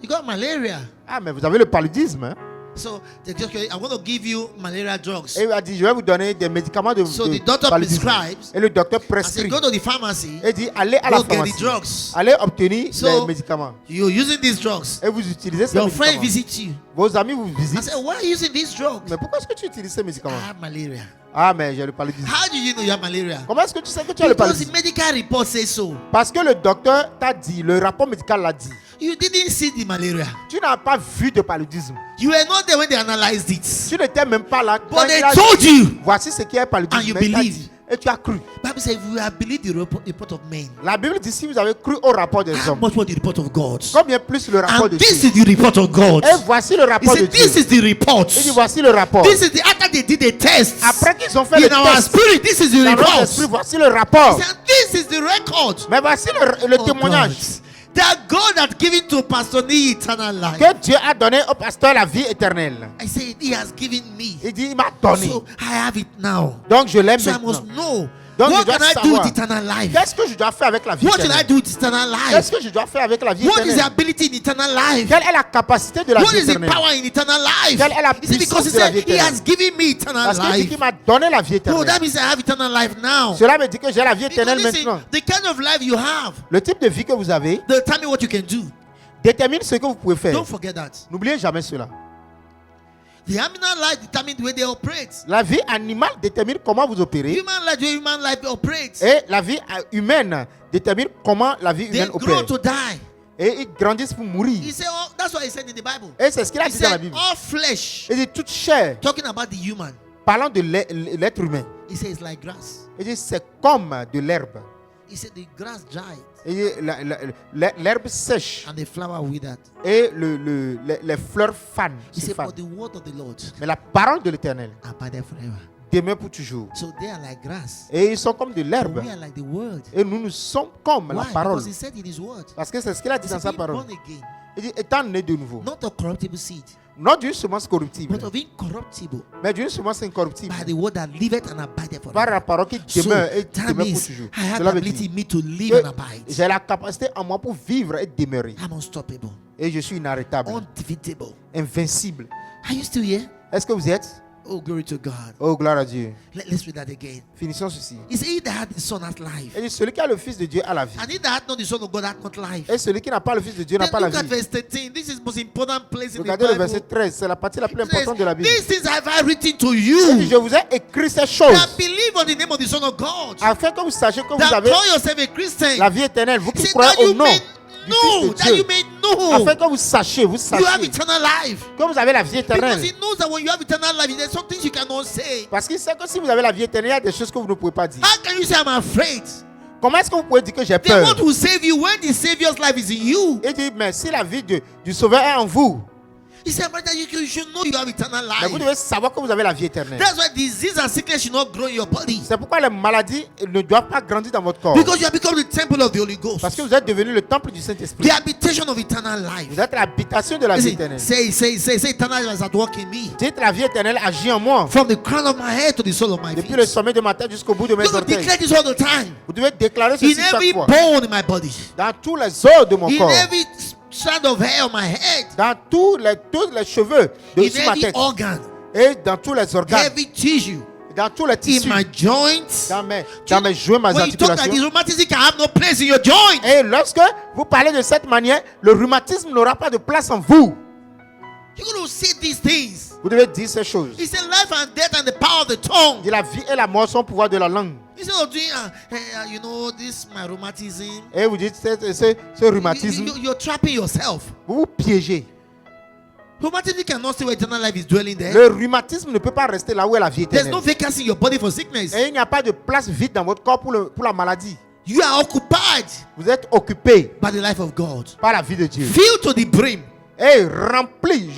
you got malaria. ah, mais vous avez le paludisme. Hein? So they just, okay, I'm going to give you malaria drugs. Et il a dit je vais vous donner des médicaments de, So de the doctor paludisme. prescribes. Et le docteur I said, prescrit. go to the pharmacy. Et dit allez à la Go get the pharmacie. drugs. Allez obtenir So- les médicaments. You're using these drugs. Et vous utilisez ces Your friend médicaments. visits you. Vos amis vous I visitent. said, why are you using these drugs? Mais pourquoi est-ce que tu utilises ces I médicaments? have malaria. Ah, mais j'ai le paludisme. How do you know you have malaria? Comment est-ce que tu sais que tu as le Because the paludisme? medical report says so. Parce que le docteur t'a dit, le rapport médical l'a dit. You didn't see the malaria. Tu n'as pas vu de paludisme. You were not there when they analyzed it. Tu n'étais même pas là. quand But they il a told dit, you. voici ce qui est paludisme. And you Mais il t'a believe. dit. Et tu as cru. Bible says, if you have believed the report of men, La Bible dit si vous avez cru au rapport des how hommes, much more the report of God? combien plus le rapport And de this Dieu. is the report of God. Et voici le He rapport de said, Dieu. this is the report. Il dit voici le rapport. This is the after they did the test. Après qu'ils ont fait le In our test, spirit, this is the dans notre report. esprit, voici le rapport. He said, this is the record. Mais voici le Oh, témoignage. God. that God had given to Pastor Nee eternal life. Que Dieu a donné au pasteur la vie éternelle. I said, He has given me. Il dit, il m'a donné. So I have it now. Donc je l'aime So I maintenant. must know. Donc, What je dois can I do savoir. with eternal life? Qu'est-ce que je dois faire avec la vie What should I éternelle? do with eternal Qu'est-ce life? que je dois faire avec la vie What is the éternelle? ability in eternal life? Quelle est la capacité de la What vie is the éternelle? power in eternal life? Quelle est la Is it because He puissance de la said vie He has éternelle? given me eternal Parce qu'il dit life? qu'il m'a donné la vie No, éternelle. that means I have eternal life now. Cela veut dire que j'ai la vie Because éternelle listen, maintenant. the kind of life you have Le type de vie que vous avez determine what you can do. détermine ce que vous pouvez faire. Don't forget that. N'oubliez jamais cela. The animal life determines the way they operate. La vie animale détermine comment vous opérez. Human life, the way human life operates. Et la vie humaine détermine comment la vie They humaine grow opère. to die. Et ils grandissent pour He mourir. said, oh, that's what He said in the Bible. Et c'est ce qu'il a He dit dans la said, Bible. all flesh, Il dit toute chair, talking about the human. parlant de l'être humain. He said, it's like grass. Il dit c'est comme de l'herbe. He said, the grass dried Il dit l'herbe sèche and the flower withered. et les fleurs fanent. He se said, fanent. but the word of the Lord Mais la parole de l'Éternel abideth forever. demeure pour toujours. So they are like grass. Et ils sont comme de But l'herbe. we are like the word. Et nous sommes comme la Why? parole. Because He said in His word. Parce que c'est ce qu'il a He dit dans said, sa being parole. born again, Il dit étant né de nouveau. not a corruptible seed, Non d'une semence corruptible, but of incorruptible, mais d'une semence incorruptible. by the word that liveth and abideth Par forever. la parole qui So demeure et that demeure pour means toujours. I have Cela the veut ability dire in me to live que and abide. j'ai la capacité en moi pour vivre et demeurer. I'm unstoppable, Et je suis inarrêtable, undefeatable. invincible. Are you still here? Est-ce que vous y êtes? Oh, glory to God. Oh, gloire à Dieu. Let's read that again. Finissons ceci. He said, he that had the Son has life. Et dit, celui qui a le Fils de Dieu a la vie. And he that hath not the Son of God hath not life. Et celui qui n'a pas le Fils de Dieu n'a Then pas la look at vie. verse 13. This is the most important place in the Regardez le verset Bible. 13. C'est la partie la plus It says, importante de la Bible. these things have I written to Il dit, you je vous ai écrit ces choses that believe on the name of the Son of God, afin que vous sachiez que vous that avez call yourself a Christian. la vie éternelle. Vous He qui said, croyez that au you nom may du know, Fils de that you Dieu. may know Afin que vous sachiez, you have eternal life. que vous avez la vie Because éternelle. he knows that when you have eternal life, there's some things you cannot say. Parce qu'il sait que si vous avez la vie éternelle, il y a des choses que vous ne pouvez pas dire. How can you say I'm afraid? Comment est-ce que vous pouvez dire que j'ai Then peur? what will save you when the Savior's life is in you? Il dit, mais si la vie du Sauveur est en vous, He said, brother, you should know you have eternal mais vous life. devez savoir que vous avez la vie éternelle. That's why disease and sickness should not grow in your body. C'est pourquoi les maladies ne doivent pas grandir dans votre corps. Because you have become the temple of the Holy Ghost. Parce que vous êtes devenu le temple du Saint-Esprit. The habitation of eternal life. Vous êtes l'habitation de la vie Listen, éternelle. say eternal life is at work in me. Dites, la vie éternelle agit en moi. From the crown of my head to the sole of my Depuis le feet. sommet de ma tête jusqu'au bout de mes You orteils. declare this all the time. Vous devez déclarer In ceci chaque every fois. bone in my body. Dans tous les os de mon In corps. every strand of hair on my head. Dans tous les cheveux de In sur ma every tête. organ. Et dans tous les organes. Every tissue. Dans tous les In tissus. my joints. Dans mes joints, mes When you talk like articulations. this, rheumatism can have no place in your joint. Et lorsque vous parlez de cette manière, le rhumatisme n'aura pas de place en vous. You're going to say these things. Vous devez dire ces choses. He said, life and death and the power of the tongue. Et la vie et la mort sont au pouvoir de la langue. Instead of doing, you know, this my rheumatism. Et vous dites, ce rhumatisme, You're trapping yourself. vous vous piégez. Rheumatism cannot stay where eternal life is dwelling there. Le rhumatisme ne peut pas rester là où est la vie There's éternelle. no vacancy in your body for sickness. Et il n'y a pas de place vide dans votre corps pour la maladie. You are occupied Vous êtes occupé by the life of God. par la vie de Dieu. Filled to the brim Et rempli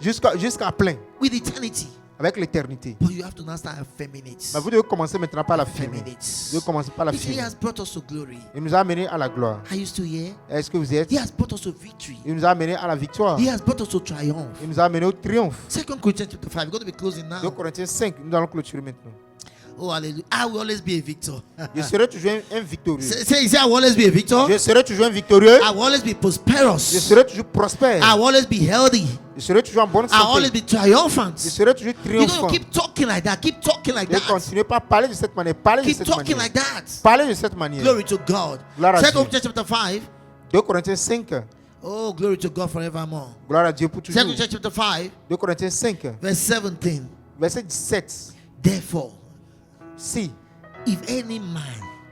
jusqu'à plein with eternity. avec l'éternité. But you have to now start affirming it. Mais vous devez commencer maintenant par la Affirming firmer. it. Vous devez commencer par la He said, He firmer. has brought us to glory. Il nous a amenés à la gloire. Are you still here? Est-ce que vous y êtes? He has brought us to victory. Il nous a amenés à la victoire. He has brought us to triumph. Il nous a amenés au triomphe. 2 Corinthians chapter 5. We're going to be closing 2 now. Corinthiens 5, nous allons clôturer maintenant. Oh, hallelujah. I will always be a victor. Je serai toujours un victorieux. Say, I will always be a victor. Je serai toujours un victorieux. I will always be Je prosperous. serai toujours prospère. I will always be healthy. Je serai toujours en bonne I will always santé. be triumphant. Je serai toujours You're going to triomphant. keep talking like that. Keep talking like Et that. continuez pas à parler de cette manière. Parlez de Keep cette talking manière. like that. Parlez de cette manière. Glory to God. Gloire à 2 Dieu. Corinthians chapter 5. 2 Corinthiens 5. Oh, glory to God forevermore. Gloire à Dieu pour 2 toujours. Corinthians chapter 5, 2 Corinthiens 5, verse 17. verset 17. Therefore, Si if any man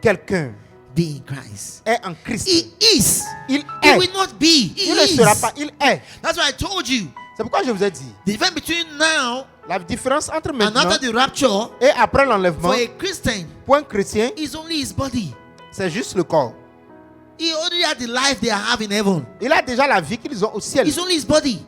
quelqu'un be in Christ, est en Christ, he is. il He est. will not be. He Il ne sera is. pas, il est. That's why I told you. C'est pourquoi je vous ai dit, The difference between now la différence entre and maintenant after the rapture et après l'enlèvement, for a Christian pour un chrétien, is only his body. c'est juste le corps. He already had the life they have in heaven. Il a déjà la vie qu'ils ont au ciel. It's only his body.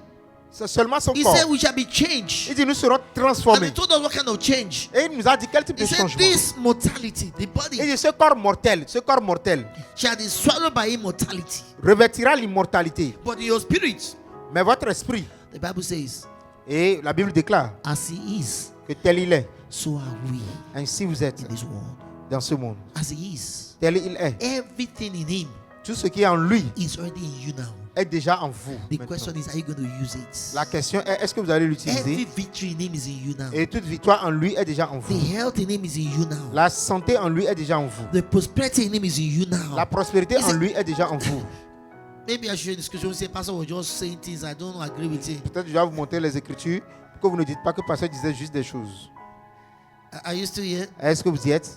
C'est seulement son He corps. said we shall be changed. Il dit nous serons And he transformés. told us what kind of change. Et il nous a dit quel type He de said changement. this mortality, the body, Il dit ce corps mortel shall be swallowed by immortality. revêtira l'immortalité. But in your spirit, Mais votre esprit, the Bible says, et la Bible déclare as he is, que tel il est, so are we ainsi vous êtes in this world. dans ce monde. As he is, Tel il est. everything in him Tout ce qui est en lui is already in you now. est déjà en vous. The maintenant. question is, are you going to use it? La question est, est-ce que vous allez Every l'utiliser? victory in him is in you now. Et toute victoire en lui est déjà en The vous. health in him is in you now. La santé en lui est déjà en vous. The prosperity in him is in you now. La prospérité Is en it- lui est déjà en vous. Maybe I should discussion say Pastor was just saying things I don't agree with him. Peut-être je vais vous montrer les Écritures pour que vous ne dites pas que le pasteur disait juste des choses. Are you still here? Est-ce que vous y êtes?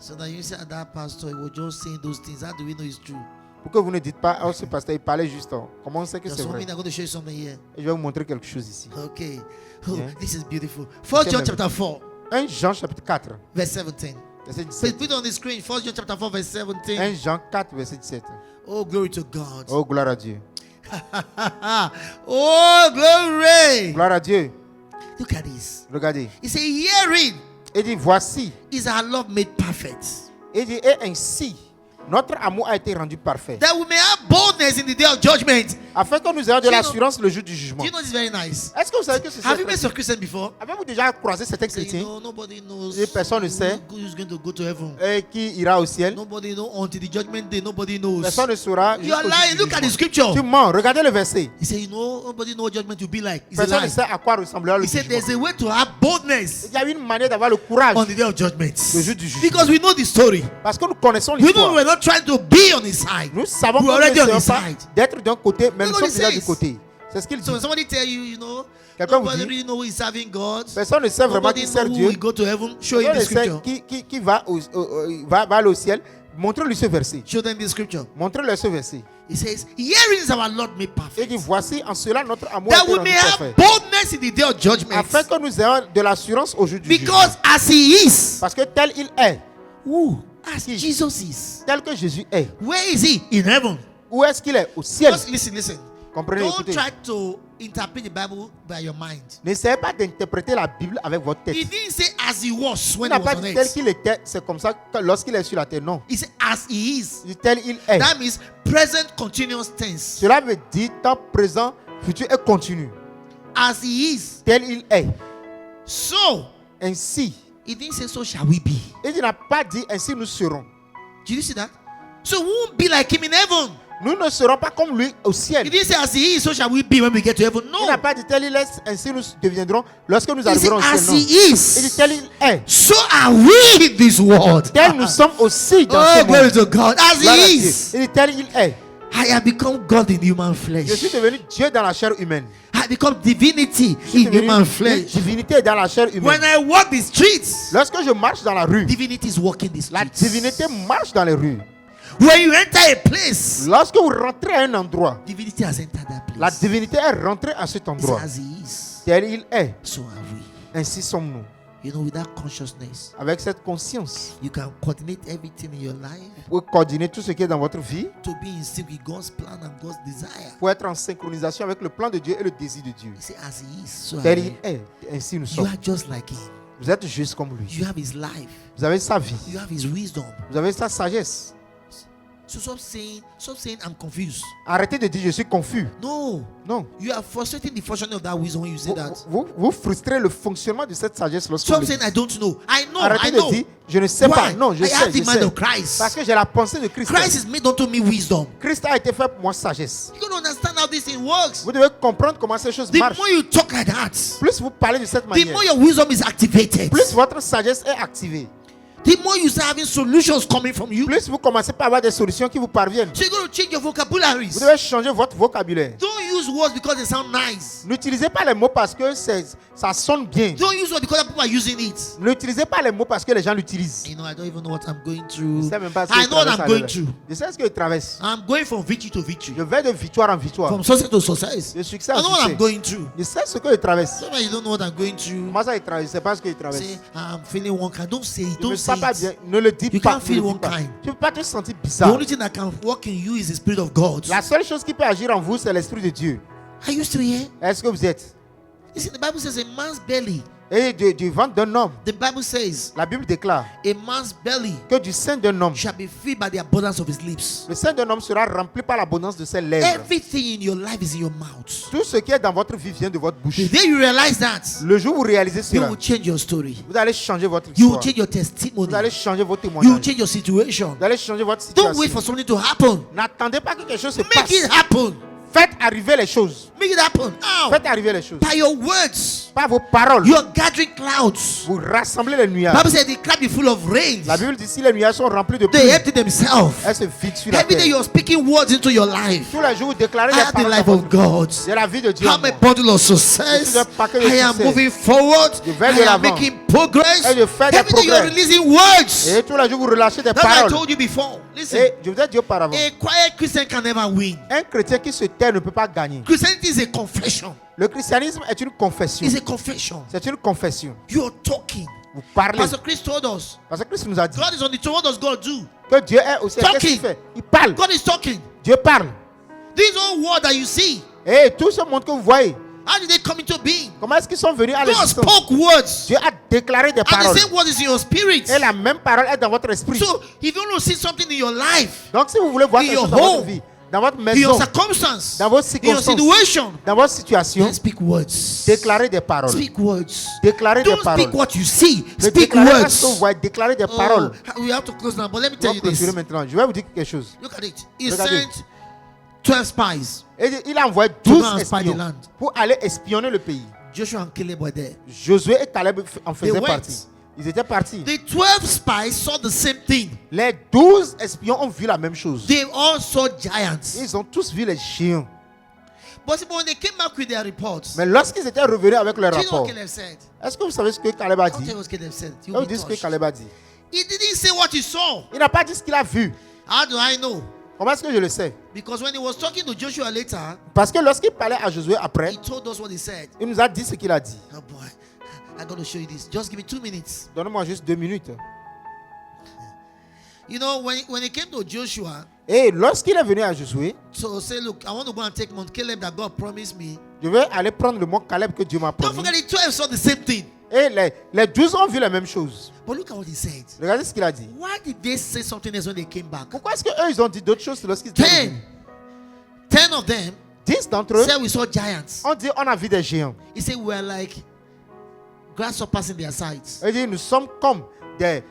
So that you say that pastor was just saying those things. How do we know it's true? Pour que vous ne dites pas, oh, ce pasteur il parlait juste. Comment on sait que Just c'est one vrai? minute, I'm going to show you something here. Et je vais vous montrer quelque chose ici. Okay. Oh, Yeah. this is beautiful. 1 John Okay, chapter 4, 1 Jean chapitre 4, verse 17. verset Please 17. put it on the screen. 1 John chapter 4, verse 17. 1 Jean 4, verset 17. Oh, glory to God. Oh, gloire à Dieu. Oh, glory. Gloire à Dieu. Look at this. Regardez. He said, hearing Il dit, voici. is our love made perfect, Il dit, et ainsi, notre amour a été rendu parfait. that we may have boldness in the day of judgment. Afin que nous ayons de Do you l'assurance le jour du Do jugement. you know this is very nice? Est-ce que vous savez que c'est Have you met ça? some Christian before? Avez-vous déjà croisé certains Say, chrétiens nobody knows Et personne ne sait. who's going to go to heaven. qui ira au ciel? Nobody knows until the judgment day. Nobody knows. Personne ne saura. You are jusqu'au jour lying. du Look at the jugement. scripture. Tu mens. Regardez le verset. He said, nobody knows what judgment will be like. It's a Personne ne lie. sait à quoi ressemblera le He said, jugement. there's a way to have boldness Il y a une manière d'avoir le courage. on the day of judgment. Le jour du jugement. Because we know the story. Parce que nous connaissons We know l'histoire. we're not trying to be on his side. Nous savons We're qu'on already on ne his sera pas side. d'être d'un côté, mais nous Look what sommes it déjà du says. côté. C'est ce qu'il So when dit. somebody tell you, Quelqu'un vous nobody dit, really know who is serving God. personne ne sait vraiment Nobody qui know sert who Dieu. will go to heaven. Show him Personne the ne sait scripture. qui va aller au ciel. Montrez-lui ce verset. Show them the scripture. Montrez-lui ce verset. He says, hearing is our Lord made Il perfect, dit, voici en cela notre amour a that été we rendu may have parfait. boldness in the day of judgment. Afin que nous ayons de l'assurance au jour du jugement. Because as he is, Parce que tel il est, as Jesus is, tel que Jésus est, where is he? In heaven. où est-ce qu'il est? Au ciel. Just listen. Comprenez, Don't écoutez. try to interpret the Bible by your mind. N'essayez pas d'interpréter la Bible avec votre tête. He didn't say as he was Il when n'a he pas was on dit tel earth. qu'il était, c'est comme ça que lorsqu'il est sur la terre. Non. He said as he is. Il dit tel il est. That means present continuous tense. Cela veut dire temps présent, futur et continu. As he is. Tel il est. So, Ainsi. he didn't say so shall we be. Et il n'a pas dit ainsi nous serons. Did you see that? So we won't be like him in heaven. Nous ne serons pas comme lui au He ciel. didn't say as he is, so shall we be when we get to heaven. Il No. n'a pas dit tel il est, ainsi nous deviendrons lorsque nous He said arriverons au ciel. as Non. he Il dit is, tel il est. so are we in this world. Tel nous sommes aussi dans Oh, ce glory monde. to God. As Gloire à he Dieu. is, Il dit tel il est. I have become God in human Je suis flesh. devenu Dieu dans la chair humaine. I become divinity Je suis in human devenu flesh. divinité dans la chair When humaine. I walk the streets, Lorsque je marche dans la rue, divinity is walking the la streets. divinité marche dans les rues. When you enter a place, Lorsque vous rentrez à un endroit, divinity has entered that la place. divinité est rentrée à cet He said, endroit. as he is, Tel il est, so are we. ainsi sommes-nous. You know, with that consciousness, Avec cette conscience, you can coordinate everything in your life vous pouvez coordonner tout ce qui est dans votre vie to be in sync with God's plan and God's desire. pour être en synchronisation avec le plan de Dieu et le désir de Dieu. He said, as he is, so are Tel we. il est, ainsi nous You sommes. are just like him. Vous êtes juste comme lui. You have his life. Vous avez sa vie, You have his wisdom. vous avez sa sagesse. So stop saying I'm confused. Arrêtez de dire je suis confus. No. Non. You are frustrating the functioning of that wisdom when you say that. Vous frustrez le fonctionnement de cette sagesse lorsque vous Stop le saying dites. I don't know. I know. Arrêtez I de know. dire je ne sais pas. Why? Non, je I sais, have the je mind sais. of Christ. Parce que j'ai la pensée de Christ. Christ is made unto me wisdom. Christ a été fait pour moi sagesse. You don't understand how this thing works. Vous devez comprendre comment ces choses The marchent. more you talk like that, Plus vous parlez de cette the manière, more your wisdom is activated. plus votre sagesse est activée. The more you start having solutions coming from you. Plus vous commencez par avoir des solutions qui vous parviennent. So you're going to change your Vous vocabularies. devez changer votre vocabulaire. Don't use words because they sound nice. N'utilisez pas les mots parce que ça sonne bien. Don't use words because people are using it. N'utilisez pas les mots parce que les gens l'utilisent. You know, I don't even know what I'm going Je through. sais même pas ce I que know what I'm going je through. Je sais ce que je traverse. I'm going from victory to victory. Je vais de victoire en victoire. From success to success. De succès I en know what I'm succès. going through. Je sais ce que je traverse. Sometimes you don't know what I'm going through. Moi, ça, je traverse. C'est pas ce que je traverse. Say, I'm feeling one kind. Don't say it. Je ne me Don't say sens pas bien. it. Ne le dis You pas. can't feel Ne le dis one pas. kind. Tu ne peux pas te sentir The bizarre. only thing that can work in you is the Spirit of God. La seule chose qui peut agir en vous, c'est l'Esprit de Dieu. Are you still here? Est-ce que vous êtes? Listen, the Bible says a man's belly. Et du ventre d'un homme, The Bible says la Bible déclare a man's belly que du sein d'un homme, shall be filled by the abundance of his lips. le sein d'un homme sera rempli par l'abondance de ses lèvres. Everything in your life is in your mouth. Tout ce qui est dans votre vie vient de votre bouche. The day you realize that, Le jour où vous réalisez you cela, will change your story. vous allez changer votre You will histoire. change your testimony. Vous allez changer votre You will témoignage. change your situation. Vous allez changer votre Don't wait situation. for something to happen. N'attendez pas que quelque chose se Make passe. it happen. Faites arriver les choses. Make it happen. How? Faites arriver les choses. By your words. Par vos paroles. You are gathering clouds. Vous rassemblez les nuages. Bible said the cloud be full of rain. La Bible dit si les nuages sont remplis de They pluie, empty themselves. elles se vident sur la Every day terre. you are speaking words into your life. Tous les jours, vous déclarez I les have the paroles life dans of votre God. C'est la vie de Dieu. en I'm a moi. bundle of success. Je suis un paquet de I am succès. moving forward. Je vais de I am l'avant. making progress. Et je fais des Every day you are progrès. releasing words. Et tous les jours, vous relâchez des That's what I paroles. told you before. Listen, Et je vous ai dit auparavant, a quiet Christian can never win. un chrétien qui se tait ne peut pas gagner. Christianity is a confession. Le christianisme est une confession. It's a confession. C'est une confession. You are talking. Vous parlez. Pastor Chris told us. Parce que Christ nous a dit God is on the throne. What does God do? que Dieu est au ciel. Qu'est-ce qu'il fait? Il parle. God is talking. Dieu parle. These all words that you see, Et tout ce monde que vous voyez, how did they come into being? comment est-ce qu'ils sont venus à God l'existence? spoke words. Dieu a déclaré des And the paroles. same word is in your spirit. Et la même parole est dans votre esprit. So if you want to see something in your life, Donc si vous voulez voir in quelque your chose dans votre home, vie, dans votre in your maison, circumstance, dans vos in your circonstances, situation, dans votre situation, then speak words. déclarez des paroles. Speak words. Déclarez des Don't speak paroles. what you see. Ne Speak déclarez pas ce que vous words. voyez, déclarez des Oh, paroles. we have to close now, but let me On tell va you clôturer this. maintenant. Je vais vous dire quelque chose. Look at it. He Regardez. sent 12 spies. Et il a envoyé To 12 go and spy the espions land. pour aller espionner le pays. Joshua and Caleb were there. Josué et Caleb en faisaient went. partie. Ils étaient partis. The 12 spies saw the same thing. Les 12 espions ont vu la même chose. They all saw giants. Ils ont tous vu les géants. But when they came back with their reports, Mais lorsqu'ils étaient revenus avec leur do you know rapport, what Caleb said? est-ce que vous savez ce que Caleb a I'll dit? tell you what Caleb said. Je You'll vais vous be dire ce que touched. Caleb a dit. He didn't say what he saw. Il n'a pas dit ce qu'il a vu. How do I know? Comment est-ce que je le sais? Because when he was talking to Joshua later, Parce que lorsqu'il parlait à Josué après, he told us what he said. il nous a dit ce qu'il a dit. Oh boy, I got to show you this. Just give me 2 minutes. Donne-moi juste 2 minutes. You know, when it came to Joshua, Et lorsqu'il est venu à Josué, so say, look, I want to go and take Mount Caleb that God promised me. je vais aller prendre le mont Caleb que Dieu m'a Don't promis. forget, the 12 saw the same thing. Et les 12 ont vu la même chose. But look at what he said. Regardez ce qu'il a dit. Why did they say something else when they came back? Pourquoi est-ce qu'eux, ils ont dit d'autres choses lorsqu'ils étaient 10. revenus? 10 of them 10 d'entre eux said we saw giants. ont dit on a vu des géants. He said we're like grasshoppers in their sides. Ils disent nous sommes comme des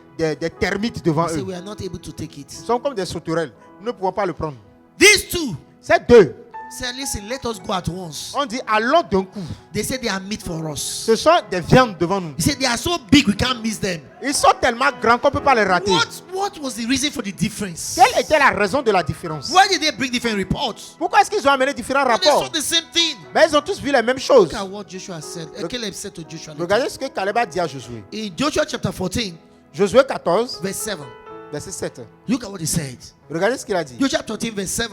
termites devant He said eux. we are not able to take it. Nous sommes comme des sauterelles. Nous ne pouvons pas le prendre. These two Ces deux said, listen, let us go at once. ont dit allons d'un coup. They said they are meat for us. Ce sont des viandes devant nous. He said they are so big we can't miss them. Ils sont tellement grands qu'on ne peut pas les rater. What was the reason for the difference? Quelle était la raison de la différence? Why did they bring different reports? Pourquoi est-ce qu'ils ont amené différents But they saw rapports? the same thing. Mais ils ont tous vu les mêmes choses. Look at what Joshua said. Caleb said to Joshua. later. Regardez ce que Caleb a dit à Josué. In Joshua chapter 14, Josué 14, verse 7. verset 7. Look at what he said. Regardez ce qu'il a dit. Joshua 14, verse 7.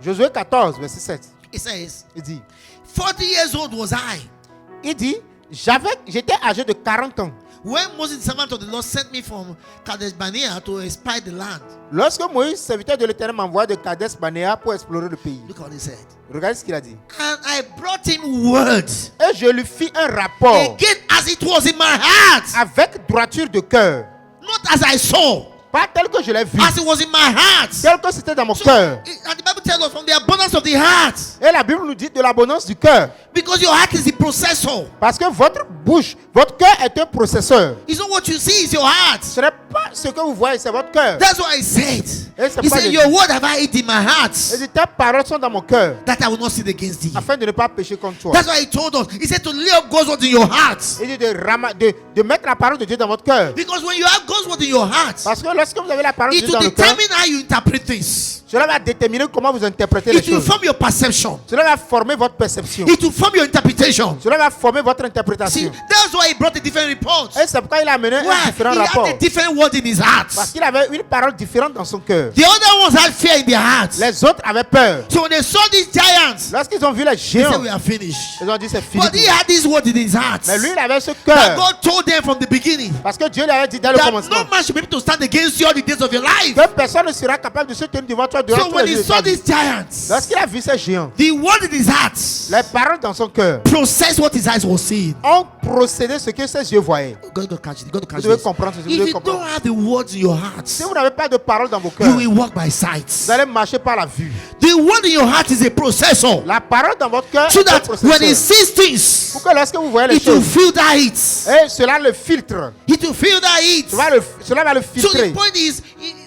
Josué 14, verset 7. It says, Il dit, 40 years old was I il dit, j'étais âgé de 40 ans. when Moses, the servant of the Lord, sent me from Kadesh Barnea to spy the land. Lorsque Moïse, serviteur de l'Éternel, m'envoie de Kadesh Barnea pour explorer le pays. Look at what he said. Regardez ce qu'il a dit. And I brought him words, Et je lui fis un rapport again as it was in my heart, avec droiture de cœur. not as I saw, Pas tel que je l'ai vu, as it was in my heart. tel que c'était dans mon So, cœur. and the Bible tells us from the abundance of the heart, Et la Bible nous dit de l'abondance du cœur. because your heart is the processor. Parce que votre bouche, votre cœur est un processeur. It's not what you see, it's your heart. Ce n'est pas ce que vous voyez, c'est votre cœur. That's what I said. Et c'est He pas said, de- your word have I hid in my heart, Et dit, tes paroles sont dans mon cœur, that I will not sin against thee. afin de ne pas pécher contre toi. That's why he told us. He said to lay up God's word in your heart. Il dit de mettre la parole de Dieu dans votre cœur. Because when you have God's word in your heart, Parce que lorsque vous avez la parole de it Dieu dans will le cœur, determine how you interpret things. cela va déterminer comment vous interprétez les It will choses. form your perception. Cela va former votre perception. It will form your interpretation. Cela va former votre See, interprétation. that's why he brought a different report. Et c'est pourquoi il a amené un Why? différent He rapport. had a different word in his heart. Parce qu'il avait une parole différente dans son cœur. The other ones had fear in their hearts. Les autres avaient peur. So when they saw these giants, Lorsqu'ils ont vu les they said, géants, we are finished. ils ont dit c'est fini. But he had this word in his heart. Mais lui, il avait ce That cœur. God told them from the beginning Parce que Dieu lui avait dit dès le that commencement no man should be able to stand against face you all the days of your life. Que personne ne sera capable de se tenir devant toi durant So tous when les he jours de saw ta vie. these giants, Lorsqu'il a vu ces géants, the word in his heart les paroles dans son cœur processed what his eyes were seeing. ont procédé ce que ses yeux voyaient. You're going to catch it. You're going to catch Vous devez this. comprendre ceci. Vous If devez you don't comprendre. have the words in your heart, Si vous n'avez pas de paroles dans vos you cœurs, will walk by sight. vous allez marcher par la vue. The word in your heart is a processor. La parole dans votre cœur So est un that when he processeur. sees things, Pour que lorsque vous voyez les it will choses, feel that heat. et cela le filtre. It will feel that heat. Cela va le So the filtrer. point is,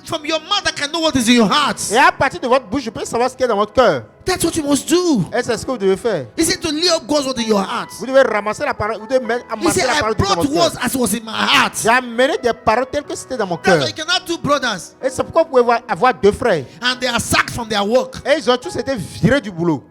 from your mouth, I can know what is in your heart. Et à partir de votre bouche, je peux savoir ce qui est dans votre cœur. That's what you must do. Et c'est ce que vous devez faire. He said to lay up God's word in your heart. Vous devez ramasser la parole. Vous devez He amasser said, la I parole de Dieu dans brought votre words cœur. as was in my heart. J'ai amené des paroles telles que c'était dans mon That's cœur. why you can have two brothers Et c'est pourquoi vous pouvez avoir deux frères. and they are sacked from their work. Et ils ont tous été virés du boulot.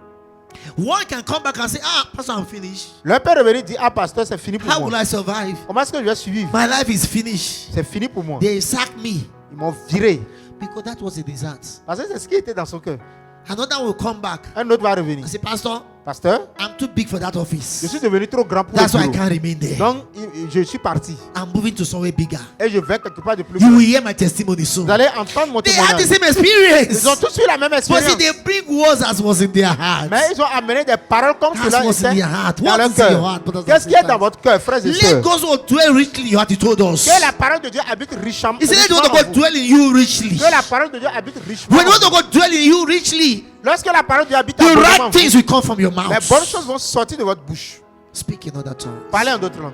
One can come back and say, Pastor, I'm finished. L'un peut revenir et dire, ah pasteur, c'est fini pour How will moi. I survive? Comment est-ce que je vais suivre? My life is finished. C'est fini pour moi. They sacked me Ils m'ont viré. because that was in his heart. Parce que c'est ce qui était dans son cœur. Another will come back Un autre va revenir. and say, Pastor, Pasteur, I'm too big for that je office. suis devenu trop grand pour That's le why I boulot. can't remain there. Donc, je suis parti. I'm moving to somewhere bigger. Et je vais quelque part de plus You grand. will hear my testimony soon. Vous allez entendre mon They had the témoignage. same experience. Ils ont tous eu la même But see, expérience. they bring words as was in their heart. Mais ils ont amené des paroles comme That's cela what's in était your heart. dans What leur is in your cœur. heart, brothers and Qu'est-ce qui est dans sisters? votre cœur, frères et Let sœurs? God's word dwell richly in your heart, he told us. Que la parole de Dieu habite richement. He said, let the word of en God vous. dwell in you richly. Que la parole de Dieu habite richement. When the en word of vous. God dwell in you richly, Lorsque la parole de Dieu habite the abondamment en right vous, things will come from your les bonnes mouth. choses vont sortir de votre bouche. Speak in other tongues. Parlez en d'autres langues.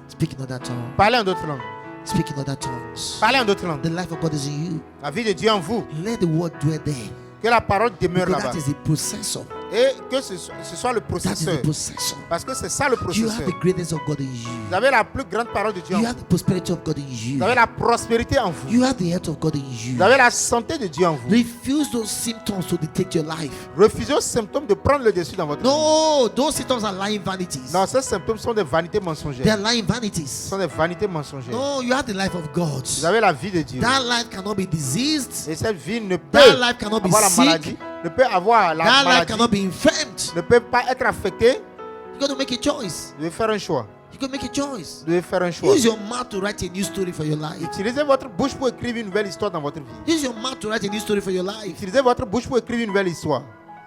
Speak in other tongues. Parlez en d'autres langues. Speak in other tongues. Parlez en d'autres langues. The life of God is in you. La vie de Dieu en vous. Let the word dwell there. Que la parole demeure Because là-bas. that is the processor. Et que ce soit le That is processeur. the processor. Parce que c'est ça le You have processeur. the greatness of God in Vous you. avez la plus grande parole de Dieu en You vous. have the prosperity of God in you. Vous avez la prospérité en vous. You have the health of God in you. Vous avez la santé de Dieu en vous. Refuse those symptoms to dictate your life. Refusez aux symptômes de prendre le dessus dans votre vie. No, those symptoms are lying vanities. Non, ces symptômes sont des vanités They mensongères. are lying Ce vanities. sont des vanités mensongères. No, you have the life of God. Vous avez la vie de Dieu. That life cannot be diseased. Et cette vie ne peut That life cannot be avoir la sick. maladie, ne peut avoir la That life maladie, cannot be infirmed. ne peut pas être affectée. You got to make a choice. Vous devez faire un choix. You got to make a choice. Vous devez faire un choix. Use your mouth to write a new story for your life. Utilisez votre bouche pour écrire une nouvelle histoire dans votre vie. Use your mouth to write a new story for your life. Utilisez votre bouche pour écrire une nouvelle histoire.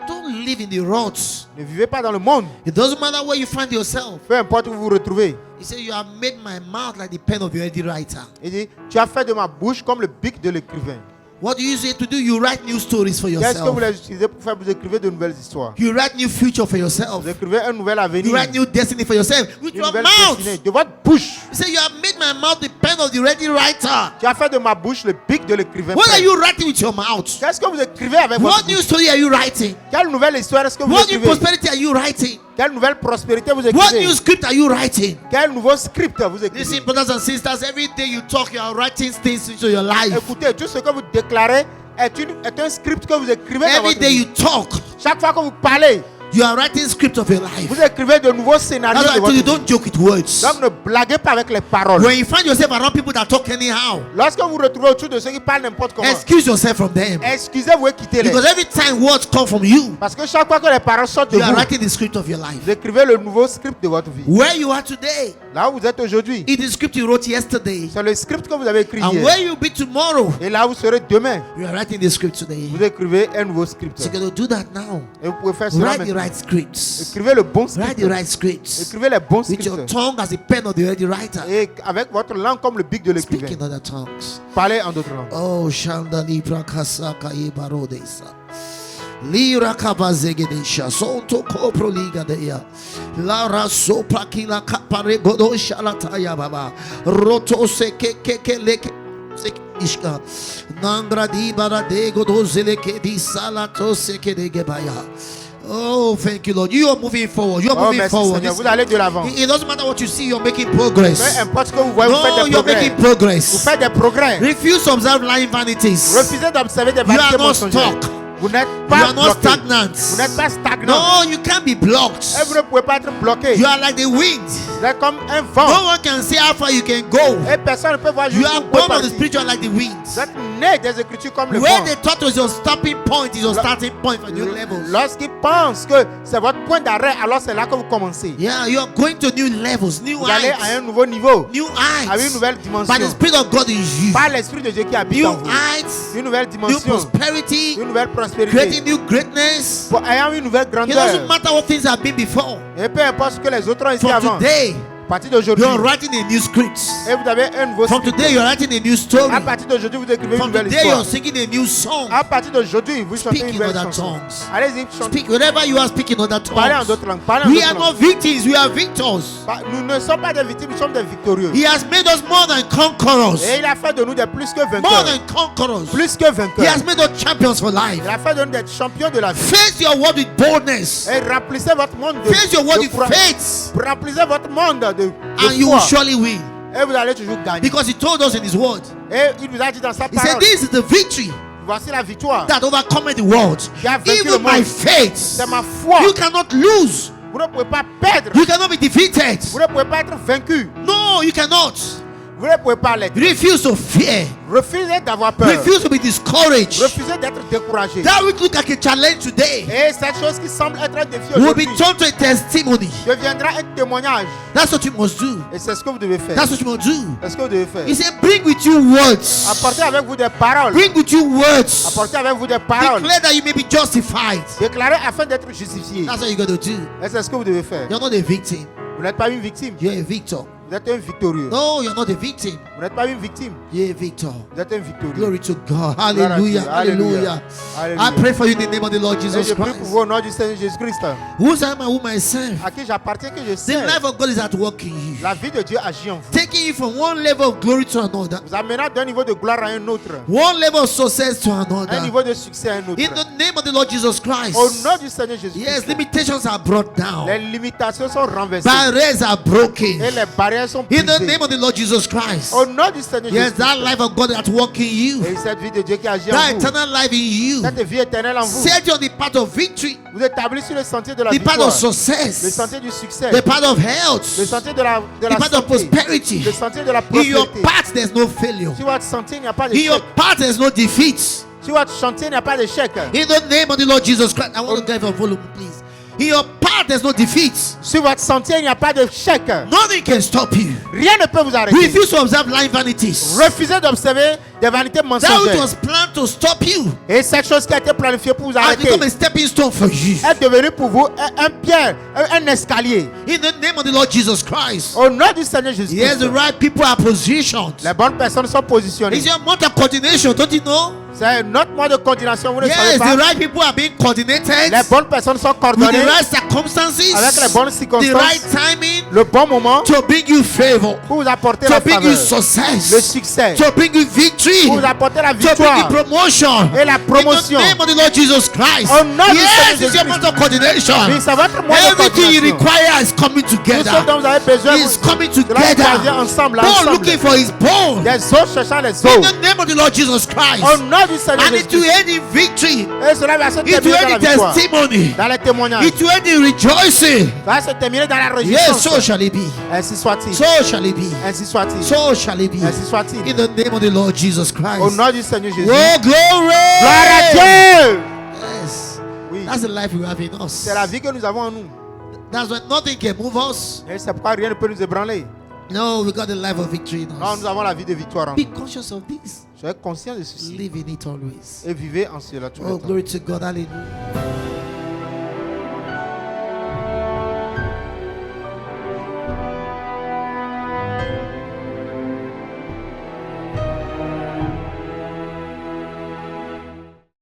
Don't live in the ruts. Ne vivez pas dans le monde. It doesn't matter where you find yourself. Peu importe où vous vous retrouvez. He said, you have made my mouth like the pen of the ready writer. Il dit, tu as fait de ma bouche comme le bic de l'écrivain. What do you use it to do? You write new stories for Qu'est-ce que vous yourself. les utilisez pour faire? Vous écrivez de nouvelles histoires. You write new future for yourself. Vous écrivez un nouvel avenir. You write new destiny for yourself with Une your nouvelle mouth. destinée. De votre bouche. He said, you have made my mouth the pen of the ready writer. Tu as fait de ma bouche le bic de l'écrivain. What are prêt. you writing with your mouth? Qu'est-ce que vous écrivez avec votre What new bouche? story are you writing? Quelle nouvelle histoire est-ce que vous What new écrivez? prosperity are you writing? Quelle nouvelle prospérité vous What écrivez? new script are you writing? Quel nouveau script vous Listen, écrivez? brothers and sisters, every day you talk, you are writing things into your life. Écoutez, tout ce que vous déclarez est un script que vous écrivez dans Every votre day vie. you talk, Chaque fois que vous parlez, you are writing script of your life. vous écrivez de nouveaux scénarios That's why de I votre tell you, vie. don't joke with words. Donc ne blaguez pas avec les paroles. When you find yourself around people that talk anyhow, Lorsque vous vous retrouvez autour de ceux qui parlent n'importe comment, excuse yourself from them. excusez-vous et quittez-les. Because every time words come from you, Parce que chaque fois que les paroles sortent de you are vous, writing the script of your life. vous écrivez le nouveau script de votre vie. Where you are today Là où vous êtes aujourd'hui, is the script you wrote yesterday. c'est le script que vous avez écrit And hier. where you'll be tomorrow, Et là où vous serez demain, you are writing the script today. vous écrivez un nouveau script. So you're going to do that now. Et vous pouvez faire cela Write the maintenant. right scripts. Écrivez le bon Write script. the right scripts. Écrivez les bons With your scripts. tongue as a pen of the ready writer. Et avec votre langue comme le bic de Speak l'écrivain. in other tongues. Parlez en d'autres langues. Oh, Shandali Prakasaka Ibarodesa. Lira Kabazegedesha. Sonto Kopro Liga Dea. Lara Sopra Kila Kapare Godo Shalataya Baba. Roto Seke Keke Leke. Ishka Nangra di Barade Godo Zeleke di Salato Seke de Gebaya. Oh, thank you, Lord. You are moving forward. You are Oh, moving merci forward. Seigneur. Vous allez de l'avant. It doesn't matter what you see, you're making Peu progress. importe ce que vous voyez, vous No, faites des you're progrès. making progress. Vous faites des progrès. Refuse to observe lying vanities. Refusez d'observer des You are vanités not mensongères. stuck. Vous n'êtes You pas are not bloqué. stagnant. Vous n'êtes pas stagnant. No, you can't be blocked. Et vous ne pouvez pas être bloqué. You are like the wind. Vous êtes comme un vent. No one can say how far you can go. Et personne ne peut voir You jusqu'où are vous pouvez born of the partir. spiritual like the wind. Vous êtes nez des Écritures comme le Where vent. they thought was your stopping point is your starting point for new levels. Lorsqu'ils pensent que c'est votre point d'arrêt, alors c'est là que vous commencez. Yeah, you are going to new levels, new Vous allez à heights, un nouveau niveau, new à une heights. nouvelle By dimension. the Spirit of God in you. Par l'Esprit de Dieu qui habite New en vous. heights, Une nouvelle new dimension, prosperity, une nouvelle prospérité. creating new greatness. Ayant une nouvelle It grandeur. doesn't matter what things have been before. Et peu importe ce que les autres ont ici From avant. today, À partir d'aujourd'hui, you are writing a new script. et vous avez un nouveau From script. today, you are writing a new story. À partir d'aujourd'hui, vous écrivez une From nouvelle today, you histoire. are singing a new song. À partir d'aujourd'hui, vous chantez Speak une in nouvelle other chanson. tongues. Allez-y, chantez. Speak wherever you are speaking other Parlez en tongues. d'autres langues. Parlez en We d'autres are langues. not victims, we are victors. Nous ne sommes pas des victimes, nous sommes des victorieux. He has made us more than conquerors. Et il a fait de nous des plus que More vainqueurs. than conquerors. Plus que He vainqueurs. has made us champions for life. Il a fait de nous des champions de la vie. Face your word with boldness. Et remplissez votre monde de, Face your word with foi. faith. Remplissez votre monde de And you will foi. surely win. Et vous allez toujours gagner. Because he told us in his word. Et il nous a dit dans sa He said, parole, this is the victory voici la victoire. that overcometh the world. Qui a vaincu le Even my monde. faith. C'est ma foi. You cannot lose. Vous ne pouvez pas perdre. You cannot be defeated. Vous ne pouvez pas être vaincu. No, you cannot. Vous ne pouvez pas l'être. Refuse to fear. Refusez d'avoir peur. Refuse to be discouraged. Refusez d'être découragé. That will look like a challenge today Et cette chose qui semble être un défi will aujourd'hui be turned to a testimony. deviendra un témoignage. That's what you must do. Et c'est ce que vous devez faire. That's what you must do. C'est ce que vous devez faire. He said, bring with you words. Apportez avec vous des paroles. Bring with you words. Apportez avec vous des paroles. Declare that you may be justified. Déclarez afin d'être justifié. That's what you got to do. Et c'est ce que vous devez faire. You're not a victim. Vous n'êtes pas une victime. You're a victor. Vous êtes un victorieux. No, you're not a victim. Vous n'êtes pas une victime. You're a victor. Vous êtes un victorieux. Glory to God. Gloire à Dieu. Hallelujah. Hallelujah. Hallelujah. I pray for you in the name of the Lord Et Jesus je prie pour Christ. vous au nom du Seigneur Jésus-Christ. Whose I am and whom I serve. À qui j'appartiens, que je The sais. life of God is at work in you. La vie de Dieu agit en vous. Taking you from one level of glory to another. Vous amenant d'un niveau de gloire à un autre. One level of success to Un another. niveau de succès à un autre. In the name of the Lord Jesus Christ. Au nom du Seigneur Jésus-Christ. Yes, limitations are brought down. Les limitations sont renversées. Barriers are broken. Et les barrières sont In the brisées. name of the Lord Jesus Christ. Au nom du Seigneur Yes, Jésus. that life of God at work in you. Et cette vie de Dieu qui agit en That vous. eternal life in you. Cette vie éternelle en vous. Set you on the path of victory. Vous établissez sur le sentier de la The path victoire. of Le success. sentier du succès. The path of Le health. sentier de la The path of santé. prosperity. Le sentier de la In your prospérité. path, there's no failure. Sur votre sentier, il n'y a pas In your d'échec. path, there's no defeat. Sur votre sentier, il n'y a pas d'échec. In the name of the Lord Jesus Christ. I want to give a volume, please. In your path, there's no defeat. Sur votre sentier, il n'y a pas d'échec. Nothing can stop you. Rien ne peut vous arrêter. Refuse to observe lying vanities. Refusez d'observer des vanités That which mensongères. was planned to stop you Et cette chose qui a été planifiée pour vous has arrêter become a stepping stone for you. est devenue pour vous un pierre, un escalier. In the name of the Lord Jesus Christ. Au nom du Seigneur Yes, Jésus-Christ. the right people are positioned. Les bonnes personnes sont positionnées. It's your month of coordination, don't you know? C'est notre mode de coordination, vous ne Yes, savez the pas. right people are being coordinated Les bonnes personnes sont with coordonnées the right circumstances, avec les bonnes the circonstances, right timing le bon moment to bring you favor, pour vous apporter to la bring you faveur, le success, succès, to bring you victory, pour vous apporter la to bring you victoire promotion. et la In the promotion. name of the Lord Jesus Christ. Au nom du Yes, Seigneur it's your Jésus-Christ. month of coordination. Oui, c'est votre mode de Everything you coordination. require is coming Tout ce together. dont vous avez besoin, It's coming cela vient together. ensemble, Bone ensemble. looking for his bone. Des os cherchant les In os. the name of the Lord Jesus Christ. Au nom du Seigneur And it will Jésus. end in victory. Et cela va se It will terminer dans end la in victoire, testimony. dans les témoignages. It will end in rejoicing. Ça va se terminer dans la Yes, réjouissance. so shall it be. Ainsi soit-il. So shall it be. Ainsi soit-il. So shall it be. Ainsi soit-il. In the name of the Lord Jesus Au Christ. nom du Seigneur Jésus. Oh, glory! Gloire à Dieu. Yes. Oui. That's the life we have in us. C'est la vie que nous avons en nous. That's why nothing can move us. Et c'est pourquoi rien ne peut nous ébranler. No, we got the life of victory in Non, us. nous avons la vie de victoire en Be nous. conscious of this. Soyez conscients de ceci. Live in it always. Et vivez en cela tout Oh, le temps. glory to God. Hallelujah.